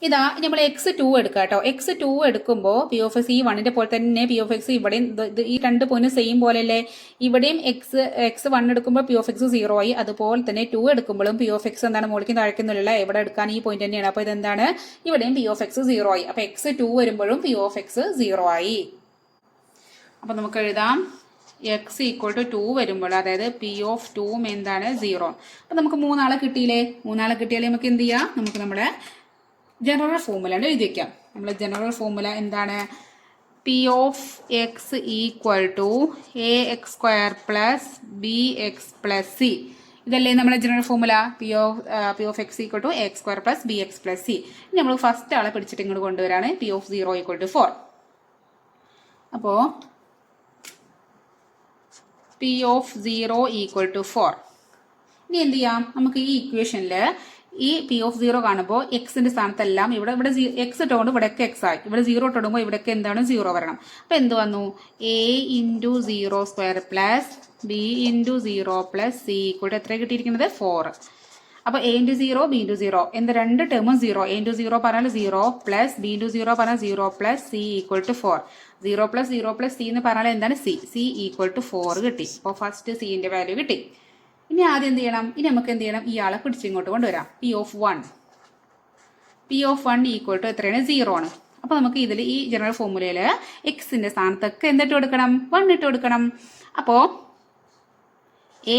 ഇതാ നമ്മൾ x2 എടുക്കുക കേട്ടോ. x2 എടുക്കുമ്പോൾ p of x ഈ 1ന്റെ പോലെ തന്നെ p of x ഇവിടെയും ഈ 2 പോയിന്റ് സെയിം പോലെയല്ലേ? ഇവിടെയും x1 എടുക്കുമ്പോൾ p of x 0 ആയി. അതുപോലെ തന്നെ 2 എടുക്കുമ്പോഴും p of x എന്താണ്? മുകളിലേക്കും താഴേക്കൊന്നുമില്ല. എവിടെ എടുക്കാൻ? ഈ പോയിന്റ് തന്നെയാണ്. അപ്പോൾ ഇതെന്താണ്? ഇവിടെയും p of x 0 ആയി. അപ്പോൾ x2 വരുമ്പോഴും p of x 0 ആയി. അപ്പോൾ നമുക്ക് എഴുതാം x = 2 വരുമ്പോൾ, അതായത് p of 2 എന്താണ്? 0. അപ്പോൾ നമുക്ക് 3 ആളെ കിട്ടിയില്ലേ? 3 ആളെ കിട്ടിയാലേ നമുക്ക് എന്ത് ചെയ്യാം? നമുക്ക് നമ്മുടെ ജനറൽ ഫോമുല എഴുതി വയ്ക്കാം. നമ്മുടെ ജനറൽ ഫോമുല എന്താണ്? p of x = ax² + bx + c. ഇതല്ലേ നമ്മുടെ general formula? p of x = ax² + bx + c. ഇനി നമ്മൾ ഫസ്റ്റ് ആളെ പിടിച്ചിട്ട് ഇങ്ങോട്ട് കൊണ്ടുവരാണ്. p of 0 = 4. അപ്പോൾ p of 0 = 4. ഇനി എന്ത് ചെയ്യാം? നമുക്ക് ഈ ഇക്വേഷനിൽ ഈ p of 0 കാണുമ്പോൾ എക്സിന്റെ സ്ഥാനത്തെല്ലാം ഇവിടെ x ഇട്ടുകൊണ്ട് ഇവിടെയൊക്കെ x ആയി. ഇവിടെ 0 ഇട്ടിടുമ്പോൾ ഇവിടെയൊക്കെ എന്താണ്? 0 വരണം. അപ്പോൾ എന്ത് വന്നു? a × 0² + B into 0 plus C equal to എത്ര കിട്ടിയിരിക്കുന്നത് 4. അപ്പോൾ എ ഇൻറ്റു 0 ബി ഇൻറ്റു 0 എന്ത് രണ്ട് ടേമും 0. എ ഇൻറ്റു 0 പറഞ്ഞാൽ 0 പ്ലസ് ബി ഇൻറ്റു 0 പറഞ്ഞാൽ 0 plus C equal to 4. 0 plus C എന്ന് പറഞ്ഞാൽ എന്താണ് സി ഈക്വൽ ടു 4 കിട്ടി. അപ്പോൾ ഫസ്റ്റ് സിൻ്റെ വാല്യൂ കിട്ടി. ഇനി ആദ്യം എന്ത് ചെയ്യണം? ഇനി നമുക്ക് എന്ത് ചെയ്യണം? ഇയാളെ പിടിച്ചിങ്ങോട്ട് കൊണ്ടുവരാം. പി ഓഫ് 1 ഈക്വൽ ടു എത്രയാണ്? 0 ആണ്. അപ്പോൾ നമുക്ക് ഇതിൽ ഈ ജനറൽ ഫോർമുലയിൽ എക്സിൻ്റെ സ്ഥാനത്തൊക്കെ എന്തിട്ട് കൊടുക്കണം? 1 ഇട്ട് കൊടുക്കണം. അപ്പോൾ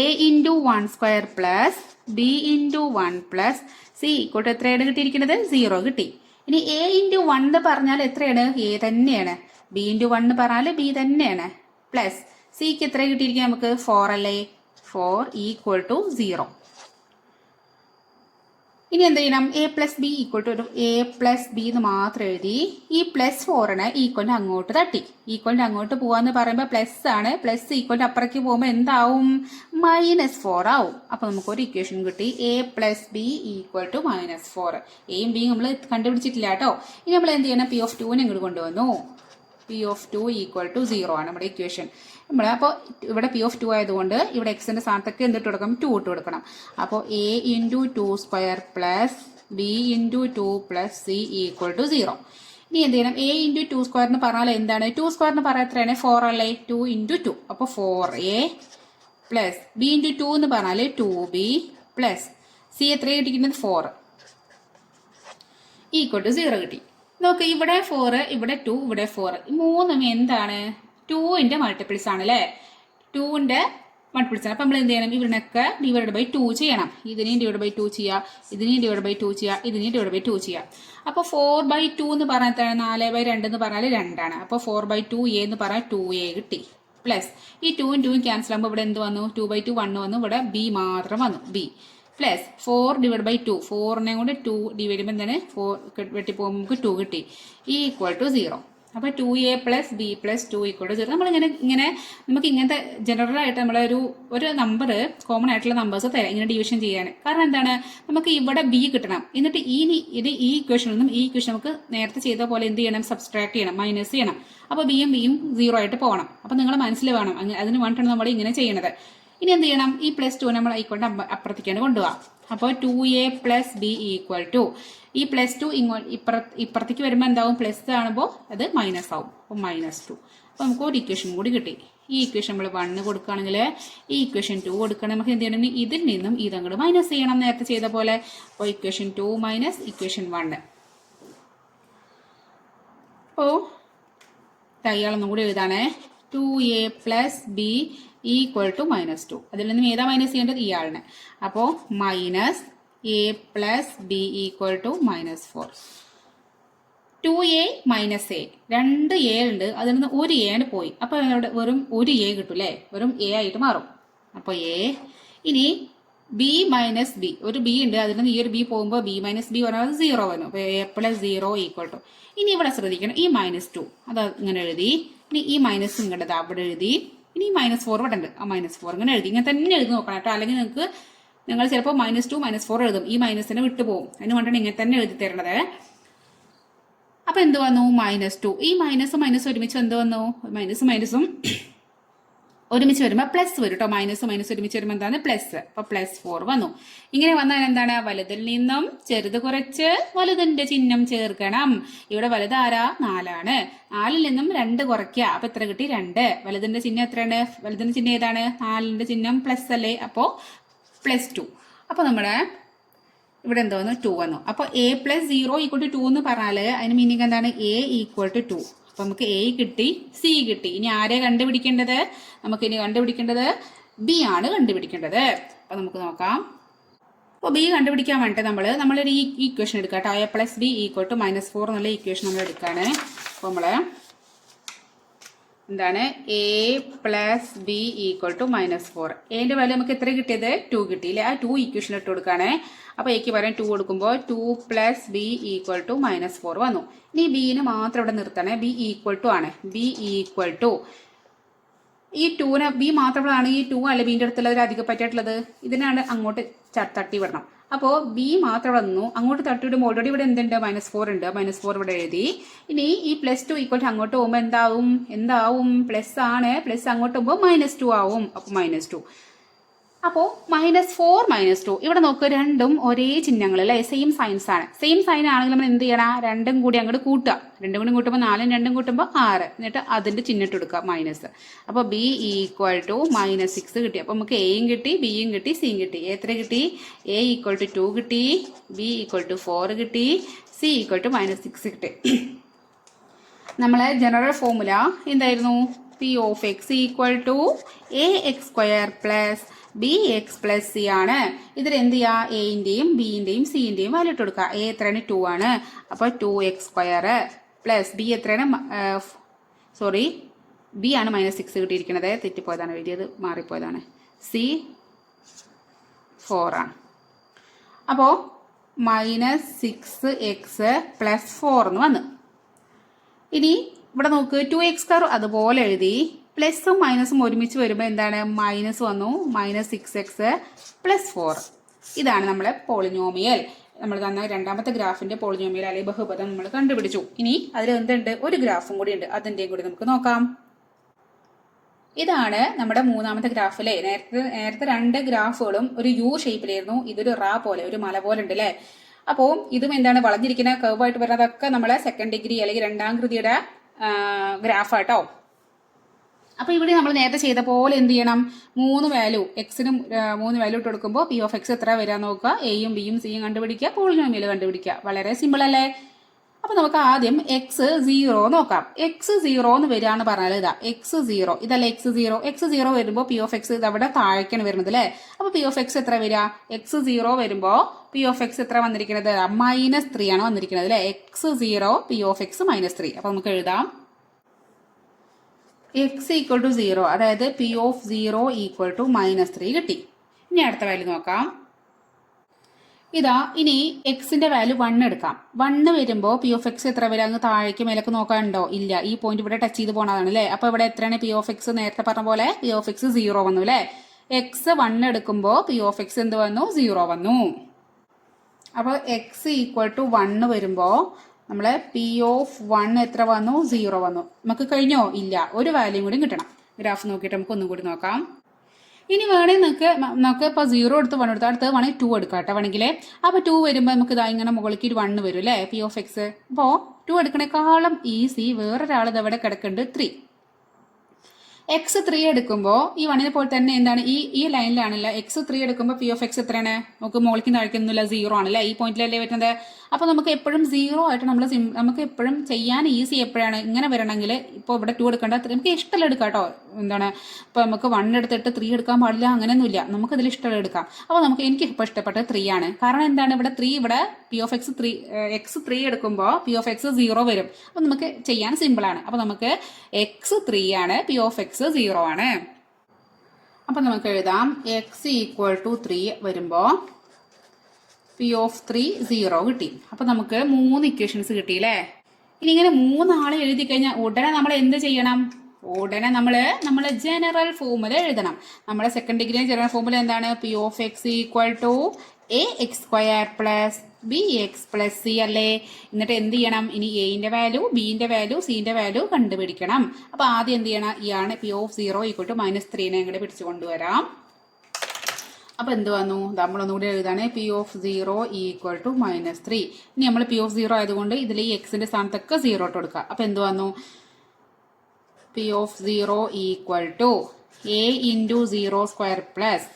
A into 1 square plus B into 1 plus C equal to എത്രയാണ് കിട്ടിയിരിക്കുന്നത്? 0 കിട്ടി. ഇനി എ ഇൻറ്റു 1 എന്ന് പറഞ്ഞാൽ എത്രയാണ്? എ തന്നെയാണ്. ബി ഇൻറ്റു 1 എന്ന് പറഞ്ഞാൽ ബി തന്നെയാണ്. പ്ലസ് സിക്ക് എത്ര കിട്ടിയിരിക്കുക നമുക്ക്? 4 അല്ലേ? 4 ഈക്വൽ ടു 0. ഇനി എന്ത് ചെയ്യണം? A plus B equal to A plus B എന്ന് മാത്രം എഴുതി ഈ പ്ലസ് 4നെ ഈക്വലിൻ്റെ അങ്ങോട്ട് തട്ടി. ഈക്വലിൻ്റെ അങ്ങോട്ട് പോകാന്ന് പറയുമ്പോൾ പ്ലസ് ആണ്. പ്ലസ് ഈക്വലിൻ്റെ അപ്പുറേക്ക് പോകുമ്പോൾ എന്താവും? -4 ആവും. അപ്പോൾ നമുക്കൊരു ഇക്വേഷൻ കിട്ടി. A plus B equal to -4. എയും ബിയും നമ്മൾ കണ്ടുപിടിച്ചിട്ടില്ല കേട്ടോ. ഇനി നമ്മൾ എന്ത് ചെയ്യണം? പി ഓഫ് 2നെ ഇങ്ങോട്ട് കൊണ്ടുവന്നു. പി ഓഫ് 2 ഈക്വൽ ടു 0 ആണ് നമ്മുടെ ഇക്വേഷൻ. അപ്പോൾ ഇവിടെ പി ഓഫ് 2 ആയതുകൊണ്ട് ഇവിടെ എക്സിൻ്റെ സ്ഥാനത്തൊക്കെ എന്തിട്ട് കൊടുക്കണം? 2 ഇട്ട് കൊടുക്കണം. അപ്പോൾ A into 2 square plus B into 2 plus C equal to 0. ഇനി എന്ത് ചെയ്യണം? എ ഇൻറ്റു 2 സ്ക്വയർ എന്ന് പറഞ്ഞാൽ എന്താണ്? 2 സ്ക്വയർ എന്ന് പറയാൻ എത്രയാണ്? 4 അല്ലേ? 2 ഇൻറ്റു 2. അപ്പോൾ 4a പ്ലസ് ബി ഇൻറ്റു 2 എന്ന് പറഞ്ഞാൽ 2b പ്ലസ് സി എത്ര കിട്ടിക്കുന്നത്? 4 ഈക്വൽ ടു 0 കിട്ടി. നോക്ക്, ഇവിടെ 4, ഇവിടെ 2, ഇവിടെ 4. മൂന്നും എന്താണ്? 2ന്റെ മൾട്ടിപ്പിൾസ് ആണ് അല്ലേ? 2ന്റെ മൾട്ടിപ്പിൾസ് ആണ്. അപ്പം നമ്മൾ എന്ത് ചെയ്യണം? ഇവിടെയൊക്കെ ഡിവൈഡ് ബൈ 2 ചെയ്യണം. ഇതിനെയും ഡിവൈഡ് ബൈ 2 ചെയ്യുക, ഇതിനെയും ഡിവൈഡ് ബൈ 2 ചെയ്യുക, ഇതിനെയും ഡിവൈഡ് ബൈ 2 ചെയ്യുക. അപ്പോൾ 4/2 എന്ന് പറഞ്ഞാൽ 4/2 എന്ന് പറഞ്ഞാൽ 2 ആണ്. അപ്പോൾ 4/2a എന്ന് പറഞ്ഞാൽ 2a കിട്ടി. പ്ലസ് ഈ 2ഉം 2ഉം ക്യാൻസൽ ആകുമ്പോൾ ഇവിടെ എന്ത് വന്നു? 2/2 1 വന്നു. ഇവിടെ b മാത്രം വന്നു. b plus 4 divide by 2. 4നെ കൊണ്ട് 2 ഡിവൈഡ് ചെയ്യുമ്പോൾ എന്താണ്? 4 വെട്ടിപ്പോകുമ്പോൾ നമുക്ക് 2 കിട്ടി. Equal to 0. അപ്പോൾ 2a plus B plus 2 equal to 0. നമ്മളിങ്ങനെ നമുക്ക് ഇങ്ങനത്തെ ജനറൽ ആയിട്ട് ഒരു നമ്പർ കോമൺ ആയിട്ടുള്ള നമ്പേഴ്സ് തരാം ഇങ്ങനെ ഡിവിഷൻ ചെയ്യാൻ. കാരണം എന്താണ്? നമുക്ക് ഇവിടെ ബി കിട്ടണം. എന്നിട്ട് ഈ ഇക്വേഷനിൽ നിന്നും ഈ ഇക്വേഷൻ നമുക്ക് നേരത്തെ ചെയ്ത പോലെ എന്ത് ചെയ്യണം? സബ്സ്ട്രാക്ട് ചെയ്യണം, മൈനസ് ചെയ്യണം. അപ്പോൾ ബിയും 0 ആയിട്ട് പോകണം. അപ്പോൾ നിങ്ങൾ മനസ്സിൽ വേണം, അതിന് വേണ്ടിയിട്ടാണ് നമ്മൾ ഇങ്ങനെ ചെയ്യണത്. ഇനി എന്ത് ചെയ്യണം? ഈ പ്ലസ് 2 നമ്മൾ ആയിക്കൊണ്ട് അപ്പുറത്തേക്കാണ് കൊണ്ടുപോകാം. അപ്പോൾ 2a plus B equal to ഈ പ്ലസ് 2 ഇപ്പുറത്തേക്ക് വരുമ്പോൾ എന്താവും? പ്ലസ് ആകുമ്പോൾ അത് മൈനസ് ആവും. അപ്പോൾ -2. അപ്പോൾ നമുക്ക് ഒരു ഇക്വേഷൻ കൂടി കിട്ടി. ഈ ഇക്വേഷൻ നമ്മൾ 1 കൊടുക്കുകയാണെങ്കിൽ ഈ ഇക്വേഷൻ 2 കൊടുക്കുകയാണെങ്കിൽ നമുക്ക് എന്ത് ചെയ്യണം? ഇതിൽ നിന്നും ഇതങ്ങോട്ട് മൈനസ് ചെയ്യണം, നേരത്തെ ചെയ്ത പോലെ. അപ്പോൾ ഇക്വേഷൻ 2 മൈനസ് ഇക്വേഷൻ 1. അപ്പോൾ ഇയാളൊന്നും കൂടി എഴുതാണേ. 2a plus B equal to -2. അതിൽ നിന്നും ഏതാ മൈനസ് ചെയ്യേണ്ടത്? ഇയാളിനെ. അപ്പോൾ minus a plus B equal to -4. 2a minus a, 2 a ഉണ്ട്. അതിൽ നിന്ന് ഒരു a ആണ് പോയി. അപ്പോൾ അവിടെ വെറും ഒരു a കിട്ടും അല്ലേ? വെറും a ആയിട്ട് മാറും. അപ്പോൾ a. ഇനി ബി മൈനസ് ബി, ഒരു ബി ഉണ്ട്. അതിൽ നിന്ന് ഈ ഒരു ബി പോകുമ്പോൾ ബി മൈനസ് ബി പറഞ്ഞാൽ 0 വന്നു. അപ്പോൾ a പ്ലസ് 0 ഈക്വൽ ടു. ഇനി ഇവിടെ ശ്രദ്ധിക്കണം, ഈ -2 അത് ഇങ്ങനെ എഴുതി. ഇനി ഈ മൈനസ് ഇങ്ങോട്ട് അവിടെ എഴുതി. ഇനി -4 ഇവിടെ ഉണ്ട്. ആ -4 ഇങ്ങനെ എഴുതി. ഇങ്ങനെ തന്നെ എഴുതി നോക്കണം കേട്ടോ. അല്ലെങ്കിൽ നിങ്ങൾ ചിലപ്പോൾ -2 -4 എഴുതും. ഈ മൈനസിനെ വിട്ടുപോകും. അതിന് വേണ്ടിയാണ് ഇങ്ങനെ തന്നെ എഴുതി തരണത്. അപ്പോൾ എന്ത് വന്നു? -2. ഈ മൈനസ് ഒരുമിച്ച് എന്ത് വന്നു? മൈനസും ഒരുമിച്ച് വരുമ്പോൾ പ്ലസ് വരും കേട്ടോ. മൈനസ് ഒരുമിച്ച് വരുമ്പോൾ എന്താണ്? പ്ലസ്. അപ്പോൾ +4 വന്നു. ഇങ്ങനെ വന്നാൽ എന്താണ്? വലുതിൽ നിന്നും ചെറുത് കുറച്ച് വലുതിന്റെ ചിഹ്നം ചേർക്കണം. ഇവിടെ വലുത് ആരാ? 4 ആണ്. 4ൽ നിന്നും 2 കുറയ്ക്കുക. അപ്പോൾ എത്ര കിട്ടി? 2. വലുതിന്റെ ചിഹ്നം എത്രയാണ്? വലുതിന്റെ ചിഹ്നം ഏതാണ്? 4ന്റെ ചിഹ്നം പ്ലസ് അല്ലേ? അപ്പോൾ +2. അപ്പോൾ നമ്മുടെ ഇവിടെ എന്ത് വന്നു? 2 വന്നു. അപ്പോൾ a പ്ലസ് 0 ഈക്വൽ ടു 2 എന്ന് പറഞ്ഞാൽ അതിന് മീനിങ് എന്താണ്? a equal to 2. അപ്പോൾ നമുക്ക് a കിട്ടി, c കിട്ടി. ഇനി ആരെ കണ്ടുപിടിക്കേണ്ടത്? നമുക്കിനി കണ്ടുപിടിക്കേണ്ടത് b ആണ് കണ്ടുപിടിക്കേണ്ടത്. അപ്പോൾ നമുക്ക് നോക്കാം. അപ്പോൾ b കണ്ടുപിടിക്കാൻ വേണ്ടിയിട്ട് നമ്മളൊരു ഇക്വേഷൻ എടുക്കാം കേട്ടോ. a plus B equal to -4 എന്നുള്ള ഇക്വേഷൻ നമ്മൾ എടുക്കുകയാണ്. അപ്പോൾ നമ്മൾ എന്താണ്? a plus B equal to -4. എൻ്റെ വാല്യൂ നമുക്ക് എത്ര കിട്ടിയത്? 2 കിട്ടിയില്ലേ? ആ 2 ഇക്വേഷൻ ഇട്ട് കൊടുക്കുകയാണ്. അപ്പോൾ എക്ക് പറയാൻ 2 കൊടുക്കുമ്പോൾ 2 പ്ലസ് ബി ഈക്വൽ ടു -4 വന്നു. ഇനി ബിന് മാത്രം ഇവിടെ നിർത്തണേ. ബി ഈക്വൽ ടു ആണ്. ബി ഈക്വൽ ടു ഈ 2നെ ബി മാത്രമുള്ളതാണ്. ഈ 2 അല്ല ബീൻ്റെ അടുത്തുള്ളത് അധികം പറ്റിയിട്ടുള്ളത്. ഇതിനാണ് അങ്ങോട്ട് തട്ടി വിടണം. അപ്പോൾ ബി മാത്രം ഇവിടെ വന്നു. അങ്ങോട്ട് തട്ടിവിടുമ്പോൾ ഓൾറെഡി ഇവിടെ എന്തുണ്ട്, -4 ഉണ്ട്. -4 ഇവിടെ എഴുതി. ഇനി ഈ +2 ഈക്വൽ അങ്ങോട്ട് പോകുമ്പോൾ എന്താവും പ്ലസ് ആണ്. പ്ലസ് അങ്ങോട്ട് പോകുമ്പോൾ -2 ആവും. അപ്പോൾ -2. അപ്പോൾ -4 -2 ഇവിടെ നോക്കുക, രണ്ടും ഒരേ ചിഹ്നങ്ങൾ അല്ലേ, സെയിം സൈൻസ് ആണ്. സെയിം സൈൻ ആണെങ്കിൽ നമ്മൾ എന്ത് ചെയ്യണം, രണ്ടും കൂടി അങ്ങോട്ട് കൂട്ടുക. രണ്ടും കൂടി കൂട്ടുമ്പോൾ 4 2 കൂട്ടുമ്പോൾ 6, എന്നിട്ട് അതിൻ്റെ ചിഹ്നം ഇട്ട് കൊടുക്കുക മൈനസ്. അപ്പോൾ b ഈക്വൽ ടു -6 കിട്ടി. അപ്പോൾ നമുക്ക് എയും കിട്ടി, ബിയും കിട്ടി, സിയും കിട്ടി. എത്ര കിട്ടി? a ഈക്വൽ ടു 2 കിട്ടി, b ഈക്വൽ ടു 4 കിട്ടി, c ഈക്വൽ ടു -6 കിട്ടി. നമ്മളെ ജനറൽ ഫോർമുല എന്തായിരുന്നു? p of x equal to ax² plus bx plus c ആണ്. ഇതിൽ എന്ത് ചെയ്യുക, എൻ്റെയും ബിൻ്റെയും സിൻ്റെയും വാല്യൂ ഇട്ട് കൊടുക്കുക. a എത്രയാണ്? 2 ആണ്. അപ്പോൾ 2x² പ്ലസ് ബി എത്രയാണ്? സോറി, ബി ആണ് -6 കിട്ടിയിരിക്കുന്നത്. തെറ്റിപ്പോയതാണ്, എഴുതിയത് മാറിപ്പോയതാണ്. സി 4 ആണ്. അപ്പോൾ -6x പ്ലസ് 4 എന്ന് വന്നു. ഇനി ഇവിടെ നോക്ക്, 2x² അതുപോലെ എഴുതി. പ്ലസും മൈനസും ഒരുമിച്ച് വരുമ്പോൾ എന്താണ്, മൈനസ് വന്നു. -6x plus 4. ഇതാണ് നമ്മളെ പോളിനോമിയൽ. നമ്മൾ തന്ന രണ്ടാമത്തെ ഗ്രാഫിന്റെ പോളിനോമിയൽ അല്ലെങ്കിൽ ബഹുപദം നമ്മൾ കണ്ടുപിടിച്ചു. ഇനി അതിൽ എന്തുണ്ട്, ഒരു ഗ്രാഫും കൂടി ഉണ്ട്, അതിൻ്റെയും കൂടി നമുക്ക് നോക്കാം. ഇതാണ് നമ്മുടെ മൂന്നാമത്തെ ഗ്രാഫിലെ. നേരത്തെ 2 ഗ്രാഫുകളും ഒരു യു ഷേപ്പിലായിരുന്നു. ഇതൊരു പോലെ, ഒരു മല പോലെ ഉണ്ട് അല്ലേ. അപ്പോൾ ഇതും എന്താണ്, വളഞ്ഞിരിക്കുന്ന കർവായിട്ട് വരുന്നതൊക്കെ നമ്മളെ സെക്കൻഡ് ഡിഗ്രി അല്ലെങ്കിൽ രണ്ടാം കൃതിയുടെ ഗ്രാഫാട്ടോ. അപ്പോൾ ഇവിടെ നമ്മൾ നേരത്തെ ചെയ്ത പോലെ എന്ത് ചെയ്യണം, 3 വാല്യൂ എക്സിനും 3 വാല്യൂ ഇട്ട് കൊടുക്കുമ്പോൾ p ഓഫ് x എത്ര വരാൻ നോക്കുക, എയും ബിയും സിയും കണ്ടുപിടിക്കുക, പോളിനോമിയൽ കണ്ടുപിടിക്കുക. വളരെ സിമ്പിൾ അല്ലേ. അപ്പോൾ നമുക്ക് ആദ്യം x0 നോക്കാം. x0 എന്ന് വരിക എന്ന് പറഞ്ഞാൽ ഇതാ x0, ഇതല്ലേ x0. x0 വരുമ്പോൾ p ഓഫ് x ഇത് അവിടെ താഴേക്കാണ് വരുന്നത് അല്ലേ. അപ്പോൾ p ഓഫ് x എത്ര വരിക, x0 വരുമ്പോൾ p ഓഫ് x എത്ര വന്നിരിക്കുന്നത്, -3 ആണ് വന്നിരിക്കുന്നത് അല്ലേ. x0 p of x -3. അപ്പോൾ നമുക്ക് എഴുതാം x ഈക്വൽ ടു 0, അതായത് p ഓഫ് 0 ഈക്വൽ ടു -3 കിട്ടി. ഇനി അടുത്ത വാല്യൂ നോക്കാം. ഇതാ, ഇനി എക്സിന്റെ വാല്യൂ 1 എടുക്കാം. 1 വരുമ്പോൾ p ഓഫ് x എത്ര വരെ, അങ്ങ് താഴേക്ക് മേലേക്ക് നോക്കാനുണ്ടോ? ഇല്ല, ഈ പോയിന്റ് ഇവിടെ ടച്ച് ചെയ്ത് പോണതാണ് അല്ലേ. അപ്പോൾ ഇവിടെ എത്രയാണ് p ഓഫ് x? നേരത്തെ പറഞ്ഞ പോലെ p ഓഫ് x 0 വന്നു അല്ലേ. x 1 എടുക്കുമ്പോൾ p ഓഫ് x എന്ത് വന്നു, 0 വന്നു. അപ്പോൾ x ഈക്വൽ ടു 1 വരുമ്പോൾ നമ്മളെ p ഓഫ് 1 എത്ര വന്നു, 0 വന്നു. നമുക്ക് കഴിഞ്ഞോ? ഇല്ല, ഒരു വാല്യൂ കൂടി കിട്ടണം. ഗ്രാഫ് നോക്കിയിട്ട് നമുക്ക് ഒന്നും കൂടി നോക്കാം. ഇനി വേണമെങ്കിൽ നമുക്ക് ഇപ്പോൾ 0 എടുത്ത് 1 എടുത്ത് അടുത്ത് വേണമെങ്കിൽ 2 എടുക്കാം കേട്ടോ വേണമെങ്കിൽ. അപ്പോൾ 2 വരുമ്പോൾ നമുക്ക് ഇതാ ഇങ്ങനെ മുകളിലേക്ക് ഒരു 1 വരും അല്ലേ p ഓഫ് x. അപ്പോൾ 2 എടുക്കണേക്കാളും ഈസി വേറൊരാൾ ഇതവിടെ കിടക്കുന്നുണ്ട് 3. x 3 എടുക്കുമ്പോൾ ഈ 1നെ പോലെ തന്നെ എന്താണ്, ഈ ലൈനിലാണല്ലോ x 3 എടുക്കുമ്പോൾ p ഓഫ് x എത്രയാണ്, നമുക്ക് മുകളിലേക്ക് താഴ്ക്കൊന്നുമില്ല, 0 ആണല്ലേ. ഈ പോയിന്റിലല്ലേ വരുന്നത്. അപ്പോൾ നമുക്ക് എപ്പോഴും 0 ആയിട്ട് നമുക്ക് എപ്പോഴും ചെയ്യാൻ ഈസി എപ്പോഴാണ്, ഇങ്ങനെ വരണമെങ്കിൽ ഇപ്പോൾ ഇവിടെ 2 എടുക്കേണ്ട, നമുക്ക് ഇഷ്ടമുള്ള എടുക്കാം കേട്ടോ. എന്താണ്, ഇപ്പോൾ നമുക്ക് 1 എടുത്തിട്ട് 3 എടുക്കാൻ പാടില്ല, അങ്ങനെയൊന്നുമില്ല. നമുക്ക് ഇതിൽ ഇഷ്ടമുള്ള എടുക്കാം. അപ്പോൾ എനിക്ക് ഇപ്പോൾ ഇഷ്ടപ്പെട്ടത് 3 ആണ്. കാരണം എന്താണ്, ഇവിടെ 3 ഇവിടെ p ഓഫ് x 3 എടുക്കുമ്പോൾ p ഓഫ് x 0 വരും. അപ്പോൾ നമുക്ക് ചെയ്യാൻ സിമ്പിളാണ്. അപ്പോൾ നമുക്ക് x 3 ആണ്, p ഓഫ് x 0 ആണ്. അപ്പോൾ നമുക്ക് എഴുതാം x ഈക്വൽ ടു 3 വരുമ്പോൾ p ഓഫ് 3 0 കിട്ടി. അപ്പോൾ നമുക്ക് 3 ഇക്വേഷൻസ് കിട്ടിയില്ലേ. ഇനി ഇങ്ങനെ 3 ആളെ എഴുതി കഴിഞ്ഞാൽ ഉടനെ നമ്മൾ എന്ത് ചെയ്യണം, ഉടനെ നമ്മൾ ജനറൽ ഫോർമുല എഴുതണം. നമ്മുടെ സെക്കൻഡ് ഡിഗ്രി ജനറൽ ഫോർമുല എന്താണ്, p of x equal to ax² plus bx plus c അല്ലേ. എന്നിട്ട് എന്ത് ചെയ്യണം, ഇനി എന്റെ വാല്യൂ, ബിന്റെ വാല്യൂ, സിന്റെ വാല്യൂ കണ്ടുപിടിക്കണം. അപ്പോൾ ആദ്യം എന്ത് ചെയ്യണം, ഇയാണ് p ഓഫ് 0 ഈക്വൽ ടു -3നെ അങ്ങോട്ട് പിടിച്ചു കൊണ്ടുവരാം. അപ്പോൾ എന്ത് വന്നു, നമ്മളൊന്നുകൂടി എഴുതാണ് p ഓഫ് 0 ഈക്വൽ ടു -3. ഇനി നമ്മൾ p ഓഫ് 0 ആയതുകൊണ്ട് ഇതിൽ ഈ എക്സിന്റെ സ്ഥാനത്തൊക്കെ 0 ഇട്ട് കൊടുക്കുക. അപ്പോൾ എന്ത് വന്നു, p of 0 equal to a into 0² plus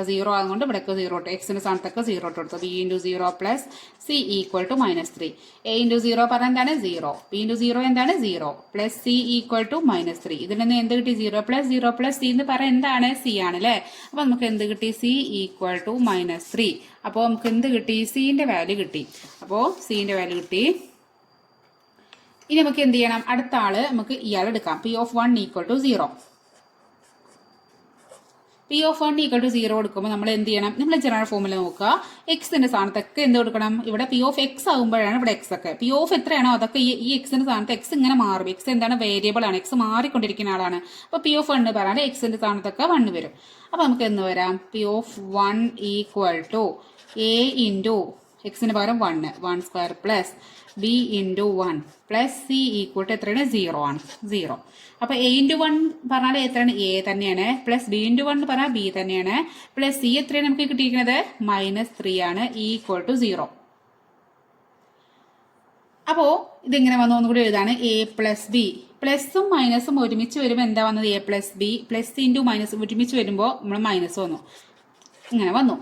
0 ആയതുകൊണ്ട് ഇവിടേക്ക് 0 ഇട്ട്, എക്സിന്റെ സ്ഥാനത്തൊക്കെ 0 ഇട്ട് കൊടുത്തു. b into 0 plus c equal to -3. a into 0 പറഞ്ഞാൽ എന്താണ് 0, b ഇൻറ്റു 0 എന്താണ് 0 പ്ലസ് c ഈക്വൽ ടു -3. ഇതിൽ നിന്ന് എന്ത് കിട്ടി, 0 പ്ലസ് c എന്ന് പറയാൻ എന്താണ്, c ആണ് അല്ലേ. അപ്പോൾ നമുക്ക് എന്ത് കിട്ടി, c ഈക്വൽ ടു -3. അപ്പോൾ നമുക്ക് എന്ത് കിട്ടി, സിന്റെ വാല്യൂ കിട്ടി. അപ്പോൾ സിന്റെ വാല്യൂ കിട്ടി. ഇനി നമുക്ക് എന്ത് ചെയ്യണം, അടുത്ത ആള് നമുക്ക് ഇയാൾ എടുക്കാം. p of 1 equal to 0. p of 1 equal to 0 എടുക്കുമ്പോൾ നമ്മൾ എന്ത് ചെയ്യണം, നമ്മൾ ജനറൽ ഫോർമുല നോക്കുക. എക്സിന്റെ സ്ഥാനത്തൊക്കെ എന്ത് കൊടുക്കണം, ഇവിടെ p ഓഫ് x ആകുമ്പോഴാണ് ഇവിടെ x ഒക്കെ, p ഓഫ് എത്രയാണോ അതൊക്കെ ഈ എക്സിന്റെ സ്ഥാനത്ത് x ഇങ്ങനെ മാറും. x എന്താണ്, വേരിയബിൾ ആണ്, x മാറിക്കൊണ്ടിരിക്കുന്ന ആളാണ്. അപ്പോൾ p ഓഫ് 1 പറഞ്ഞാൽ എക്സിന്റെ സ്ഥാനത്തൊക്കെ 1 വരും. അപ്പോൾ നമുക്ക് എന്ന് വരാം, p of 1 equal to a into എക്സിന് പകരം 1 1 square plus B into 1 plus C equal to എത്രയാണ് 0 ആണ് 0. അപ്പോൾ എ ഇൻറ്റു 1 പറഞ്ഞാൽ എത്രയാണ് എ തന്നെയാണ്, പ്ലസ് ബി ഇൻറ്റു 1 പറഞ്ഞാൽ ബി തന്നെയാണ്, പ്ലസ് സി എത്രയാണ് നമുക്ക് കിട്ടിയിരിക്കുന്നത് -3 ആണ് ഈക്വൽ ടു 0. അപ്പോൾ ഇതിങ്ങനെ വന്നു ഒന്നുകൂടി എഴുതാണ് എ പ്ലസ് ബി, പ്ലസും മൈനസും ഒരുമിച്ച് വരുമ്പോൾ എന്താ വന്നത് A plus B, plus into minus ഒരുമിച്ച് വരുമ്പോൾ നമ്മൾ മൈനസ് വന്നു, ഇങ്ങനെ വന്നു.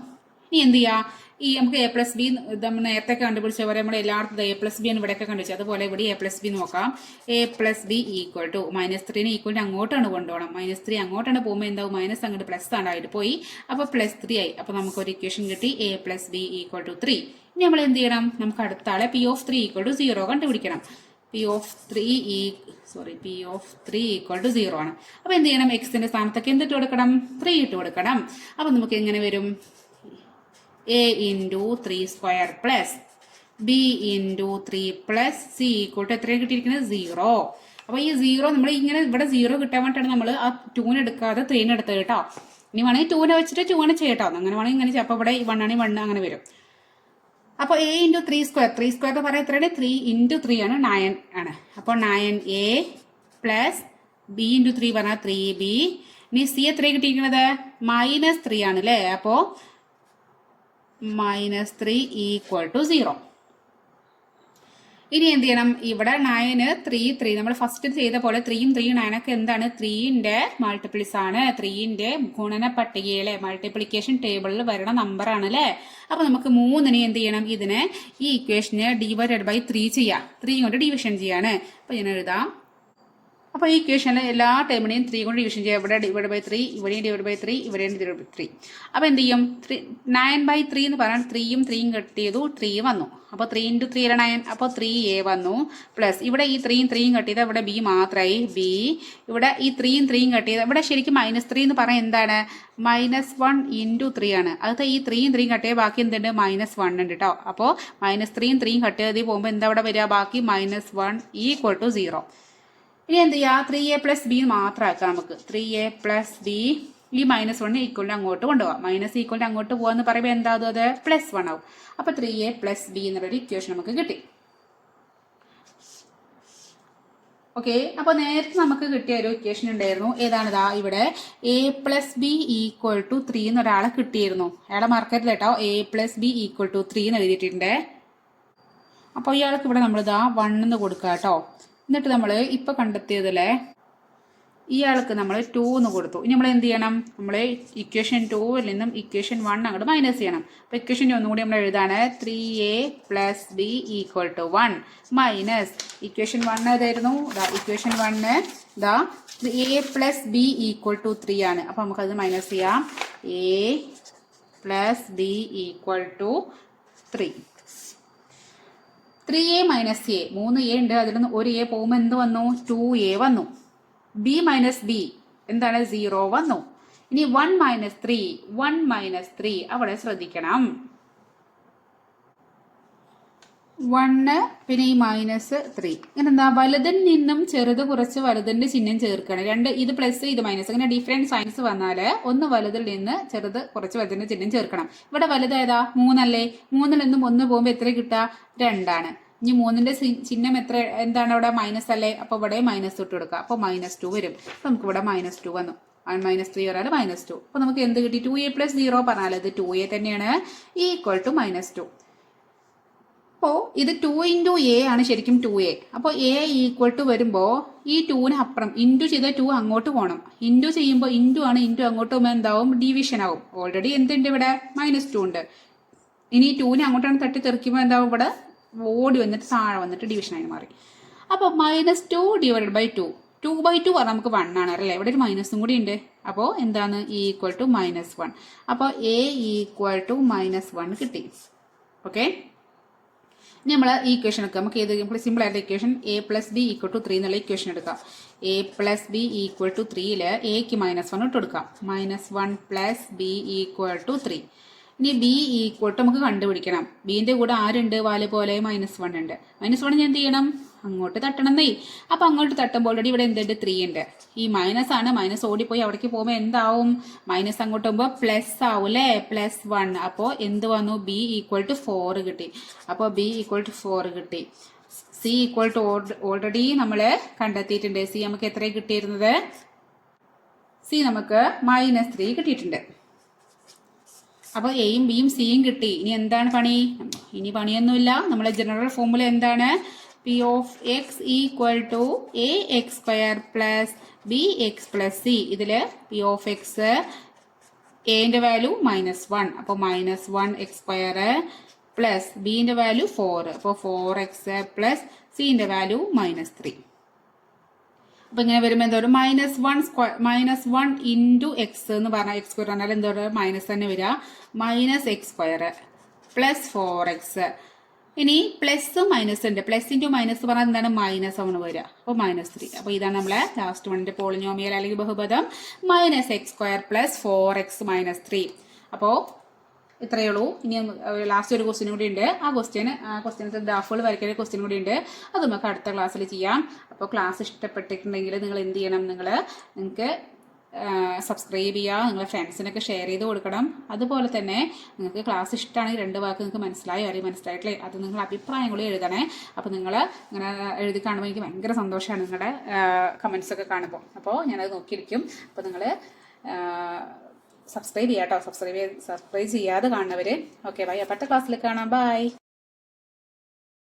ഇനി എന്ത് ചെയ്യുക, ഈ നമുക്ക് എ പ്ലസ് ബി നമ്മൾ നേരത്തെ കണ്ടുപിടിച്ച പോലെ നമ്മൾ എല്ലായിടത്തും എ പ്ലസ് ബി ആണ് ഇവിടെയൊക്കെ കണ്ടുപിടിച്ചത്, അതുപോലെ ഇവിടെ എ പ്ലസ് ബി നോക്കാം. A plus B equal to -3 equal to അങ്ങോട്ടാണ് കൊണ്ടുപോകണം, -3 അങ്ങോട്ടാണ് പോകുമ്പോൾ എന്താവും മൈനസ് അങ്ങോട്ട് പ്ലസ് ആയിട്ട് പോയി, അപ്പോൾ +3 ആയി. അപ്പോൾ നമുക്കൊരു ഇക്വേഷൻ കിട്ടി A plus B equal to 3. ഇനി നമ്മൾ എന്ത് ചെയ്യണം, നമുക്ക് അടുത്ത ആളെ പി ഓഫ് 3 ഈക്വൽ ടു 0 കണ്ടുപിടിക്കണം. പി ഓഫ് 3 ഈക്വൽ ടു 0 ആണ്. അപ്പോൾ എന്ത് ചെയ്യണം, എക്സിന്റെ സ്ഥാനത്തൊക്കെ എന്തിട്ട് കൊടുക്കണം 3 ഇട്ട് കൊടുക്കണം. അപ്പോൾ നമുക്ക് എങ്ങനെ വരും, A into 3 square plus B into 3 plus C equal to എത്രയാണ് കിട്ടിയിരിക്കുന്നത് 0. അപ്പോൾ ഈ 0 നമ്മൾ ഇങ്ങനെ ഇവിടെ 0 കിട്ടാൻ വേണ്ടിയിട്ടാണ് നമ്മൾ ആ 2 എടുക്കാതെ 3 എടുത്തത് കേട്ടോ. ഇനി വേണമെങ്കിൽ 2 വെച്ചിട്ട് 2 ചെയ്യട്ടോ, അങ്ങനെ വേണമെങ്കിൽ ഇങ്ങനെ. അപ്പോൾ ഇവിടെ 1 ആണെങ്കിൽ 1 അങ്ങനെ വരും. അപ്പോൾ എ ഇൻറ്റു 3 സ്ക്വയർ എന്ന് പറയാൻ എത്രയാണ് 3 ഇൻറ്റു 3 ആണ് 9 ആണ്. അപ്പോൾ 9a പ്ലസ് ബി ഇൻറ്റു 3 പറഞ്ഞാൽ 3b. ഇനി സി എത്ര കിട്ടിയിരിക്കുന്നത് -3 ആണ് അല്ലേ. അപ്പോൾ -3 ഈക്വൽ ടു 0. ഇനി എന്ത് ചെയ്യണം, ഇവിടെ 9 3 നമ്മൾ ഫസ്റ്റ് ചെയ്ത പോലെ 3 9 ഒക്കെ എന്താണ് 3ന്റെ മൾട്ടിപ്പിൾസ് ആണ്, 3ന്റെ ഗുണന പട്ടികയിലെ മൾട്ടിപ്ലിക്കേഷൻ ടേബിളിൽ വരണ നമ്പർ ആണ് അല്ലേ. അപ്പൊ നമുക്ക് 3നെ എന്ത് ചെയ്യണം, ഇതിനെ ഈ ഇക്വേഷന് /3 ചെയ്യാം, 3 കൊണ്ട് ഡിവിഷൻ ചെയ്യാണ്. അപ്പൊ ഞാൻ എഴുതാം. അപ്പോൾ ഈ ഇക്വേഷനിലെ എല്ലാ ടേമിനെയും 3 കൊണ്ട് ഡിവിഷൻ ചെയ്യാം. ഇവിടെ /3, ഇവിടെയും /3, ഇവിടെയും /3. അപ്പോൾ എന്ത് ചെയ്യും, 9/3 എന്ന് പറഞ്ഞാൽ 3യും 3യും കട്ട് ചെയ്തു 3 വന്നു. അപ്പോൾ 3 × 3 = 9, അപ്പോൾ 3a വന്നു. പ്ലസ് ഇവിടെ ഈ 3യും 3യും കട്ട് ചെയ്താൽ ഇവിടെ b മാത്രമായി b. ഇവിടെ ഈ 3യും 3യും കട്ട് ചെയ്താൽ ഇവിടെ ശരിക്കും -3 എന്ന് പറയാൻ എന്താണ് -1 × 3 ആണ്. അത് ഈ 3യും 3യും കട്ട് ചെയ്താൽ ബാക്കി എന്തുണ്ട് -1 ഉണ്ട് കേട്ടോ. അപ്പോൾ -3യും 3യും കട്ട് ചെയ്ത് പോകുമ്പോൾ എന്താ ഇവിടെ വരിക, ബാക്കി -1 ഈക്വൽ ടു 0. ഇനി എന്ത് ചെയ്യുക, 3a പ്ലസ് ബി മാത്രമാക്കാം നമുക്ക്. 3a പ്ലസ് ബി, ഈ -1 ഈക്വൽ അങ്ങോട്ട് കൊണ്ടുപോകാം. മൈനസ് ഈക്വൽ അങ്ങോട്ട് പോകാന്ന് പറയുമ്പോൾ എന്താ അത് +1 ആവും. അപ്പോൾ 3a പ്ലസ് ബി എന്നുള്ളൊരു ഇക്വേഷൻ നമുക്ക് കിട്ടി. ഓക്കെ, അപ്പോൾ നേരത്തെ നമുക്ക് കിട്ടിയ ഒരു ഇക്വേഷൻ ഉണ്ടായിരുന്നു. ഏതാണിതാ ഇവിടെ a plus B equal to 3 എന്നൊരാളെ കിട്ടിയിരുന്നു. അയാളെ മറക്കരുത് കേട്ടോ, a plus B equal to 3 എന്ന് എഴുതിയിട്ടുണ്ട്. അപ്പോൾ ഇയാൾക്ക് ഇവിടെ നമ്മളിതാ 1 എന്ന് കൊടുക്കുക കേട്ടോ. എന്നിട്ട് നമ്മൾ ഇപ്പോൾ കണ്ടെത്തിയതിലെ ഇയാൾക്ക് നമ്മൾ 2 എന്ന് കൊടുത്തു. ഇനി നമ്മൾ എന്ത് ചെയ്യണം, നമ്മൾ ഇക്വേഷൻ 2ൽ നിന്നും ഇക്വേഷൻ 1 അങ്ങോട്ട് മൈനസ് ചെയ്യണം. അപ്പോൾ ഇക്വേഷൻ ഒന്നുകൂടി നമ്മൾ എഴുതാണ് 3a plus B equal to 1 minus equation 1 ഏതായിരുന്നു, ഇക്വേഷൻ 1 ഇതാ a plus B equal to 3 ആണ്. അപ്പോൾ നമുക്കത് മൈനസ് ചെയ്യാം. a plus B equal to 3. 3a minus a, 3a ഉണ്ട്, അതിൽ നിന്ന് ഒരു a പോകുമ്പോൾ എന്ത് വന്നു 2a വന്നു. b മൈനസ് ബി എന്താണ് 0 വന്നു. ഇനി 1 മൈനസ് 3 അവിടെ ശ്രദ്ധിക്കണം. 1 പിന്നെ ഈ -3 ഇങ്ങനെ എന്താ, വലുതിൽ നിന്നും ചെറുത് കുറച്ച് വലുതിന്റെ ചിഹ്നം ചേർക്കണം. ഇത് പ്ലസ് ഇത് മൈനസ്, അങ്ങനെ ഡിഫറെന്റ് സൈൻസ് വന്നാൽ ഒന്ന് വലുതിൽ നിന്ന് ചെറുത് കുറച്ച് വലുതിന്റെ ചിഹ്നം ചേർക്കണം. ഇവിടെ വലുത് ഏതാ 3 അല്ലേ, 3ൽ നിന്നും 1 പോകുമ്പോൾ എത്ര കിട്ടുക 2 ആണ്. ഇനി 3ന്റെ ചിഹ്നം എന്താണ് അവിടെ മൈനസ് അല്ലേ, അപ്പോൾ ഇവിടെ മൈനസ് ഇട്ട് കൊടുക്കുക. അപ്പോൾ -2 വരും. അപ്പോൾ നമുക്ക് ഇവിടെ -2 വന്നു. -3 വരാൽ -2. അപ്പോൾ നമുക്ക് എന്ത് കിട്ടി, 2a പ്ലസ് 0 പറഞ്ഞാൽ ഇത് 2a തന്നെയാണ് ഈക്വൽ ടു -2. അപ്പോൾ ഇത് 2 × a ആണ് ശരിക്കും 2a. അപ്പോൾ a ഈക്വൽ ടു വരുമ്പോൾ ഈ 2ന് അപ്പുറം ഇൻറ്റു ചെയ്ത 2 അങ്ങോട്ട് പോകണം. ഇൻറ്റു ചെയ്യുമ്പോൾ ഇൻറ്റു ആണ്, ഇൻറ്റു അങ്ങോട്ട് പോകുമ്പോൾ എന്താവും ഡിവിഷൻ ആവും. ഓൾറെഡി എന്തുണ്ട് ഇവിടെ -2 ഉണ്ട്. ഇനി 2നെ അങ്ങോട്ടാണ് തട്ടി തെറിക്കുമ്പോൾ എന്താവും, ഇവിടെ ഓടി വന്നിട്ട് താഴെ വന്നിട്ട് ഡിവിഷനായി മാറി. അപ്പോൾ -2 / 2, 2/2 പറഞ്ഞാൽ നമുക്ക് 1 ആണ് അല്ലേ, ഇവിടെ ഒരു മൈനസും കൂടി ഉണ്ട്. അപ്പോൾ എന്താണ് ഈക്വൽ ടു -1. അപ്പോൾ a ഈക്വൽ ടു -1 കിട്ടി. ഓക്കെ, ഇനി നമ്മൾ ഈ ഇക്വേഷൻ എടുക്കാം. നമുക്ക് ഏത് സിമ്പിൾ ആയിട്ട് equation a plus B equal to 3 എന്നുള്ള ഇക്വേഷൻ എടുക്കാം. a plus B equal to 3ൽ എക്ക് -1 ഇട്ട് കൊടുക്കാം. -1 പ്ലസ് ബി ഈക്വൽ ടു 3. ഇനി ബി ഈക്വൽ ടു നമുക്ക് കണ്ടുപിടിക്കണം. ബിന്റെ കൂടെ ആരുണ്ട്, വാല് പോലെ -1 ഉണ്ട്. -1 ഞാൻ എന്ത് ചെയ്യണം, അങ്ങോട്ട് തട്ടണമെന്നേ. അപ്പോൾ അങ്ങോട്ട് തട്ടുമ്പോൾ ഓൾറെഡി ഇവിടെ എന്തുണ്ട് 3 ഉണ്ട്. ഈ മൈനസ് ആണ്, മൈനസ് ഓടിപ്പോയി അവിടേക്ക് പോകുമ്പോൾ എന്താവും, മൈനസ് അങ്ങോട്ട് പോകുമ്പോൾ പ്ലസ് ആവും അല്ലേ, +1. അപ്പോൾ എന്ത് വന്നു, b = 4 കിട്ടി. അപ്പോൾ b = 4 കിട്ടി. c = ഓൾറെഡി നമ്മൾ കണ്ടെത്തിയിട്ടുണ്ട്. c നമുക്ക് എത്രയാണ് കിട്ടിയിരുന്നത്, c നമുക്ക് -3 കിട്ടിയിട്ടുണ്ട്. അപ്പോൾ എയും ബിയും സിയും കിട്ടി. ഇനി എന്താണ് പണി, ഇനി പണിയൊന്നുമില്ല. നമ്മളെ ജനറൽ ഫോർമുല എന്താണ്, p of x = ax² + bx + c. ഇതിൽ p of x എന്റെ വാല്യൂ -1, അപ്പോൾ -1x² പ്ലസ് ബിന്റെ വാല്യൂ 4, അപ്പോൾ 4x പ്ലസ് സിന്റെ വാല്യൂ -3. അപ്പോൾ ഇങ്ങനെ വരുമ്പോൾ എന്തോ -1 ഇൻറ്റു എക്സ് എന്ന് പറഞ്ഞാൽ x² പറഞ്ഞാൽ എന്തോ മൈനസ് തന്നെ വരിക, -x² പ്ലസ് 4x. ഇനി പ്ലസ് മൈനസ് ഉണ്ട്, പ്ലസ് ഇൻറ്റു മൈനസ് പറഞ്ഞാൽ എന്താണ്, മൈനസ് ആണ് വരിക, അപ്പോൾ -3. അപ്പോൾ ഇതാണ് നമ്മളെ ലാസ്റ്റ് വണ്ണിൻ്റെ പോളിനോമിയൽ അല്ലെങ്കിൽ ബഹുപദം, -x² പ്ലസ് 4x -3. അപ്പോൾ ഇത്രയേ ഉള്ളൂ. ഇനി ലാസ്റ്റ് ഒരു ക്വസ്റ്റ്യൻ കൂടി ഉണ്ട്. ആ ക്വസ്റ്റ്യനത്തെ ഗ്രാഫുകൾ വരയ്ക്കുന്ന ക്വസ്റ്റ്യൻ കൂടി ഉണ്ട്. അത് നമുക്ക് അടുത്ത ക്ലാസ്സിൽ ചെയ്യാം. അപ്പോൾ ക്ലാസ് ഇഷ്ടപ്പെട്ടിട്ടുണ്ടെങ്കിൽ നിങ്ങൾ എന്ത് ചെയ്യണം, നിങ്ങൾക്ക് സബ്സ്ക്രൈബ് ചെയ്യുക, നിങ്ങളുടെ ഫ്രണ്ട്സിനൊക്കെ ഷെയർ ചെയ്ത് കൊടുക്കണം. അതുപോലെ തന്നെ നിങ്ങൾക്ക് ക്ലാസ് ഇഷ്ടമാണെങ്കിൽ 2 വാക്ക് നിങ്ങൾക്ക് മനസ്സിലായോ അല്ലെങ്കിൽ മനസ്സിലായിട്ടില്ലേ, അത് നിങ്ങൾ അഭിപ്രായങ്ങൾ എഴുതണേ. അപ്പോൾ നിങ്ങൾ ഇങ്ങനെ എഴുതി കാണുമ്പോൾ എനിക്ക് ഭയങ്കര സന്തോഷമാണ് നിങ്ങളുടെ കമൻസൊക്കെ കാണുമ്പോൾ. അപ്പോൾ ഞാനത് നോക്കിയിരിക്കും. അപ്പോൾ നിങ്ങൾ സബ്സ്ക്രൈബ് ചെയ്യാം കേട്ടോ, സബ്സ്ക്രൈബ് ചെയ്യാതെ കാണുന്നവർ. ഓക്കെ ബൈ, അടുത്ത ക്ലാസ്സിൽ കാണാം, ബൈ.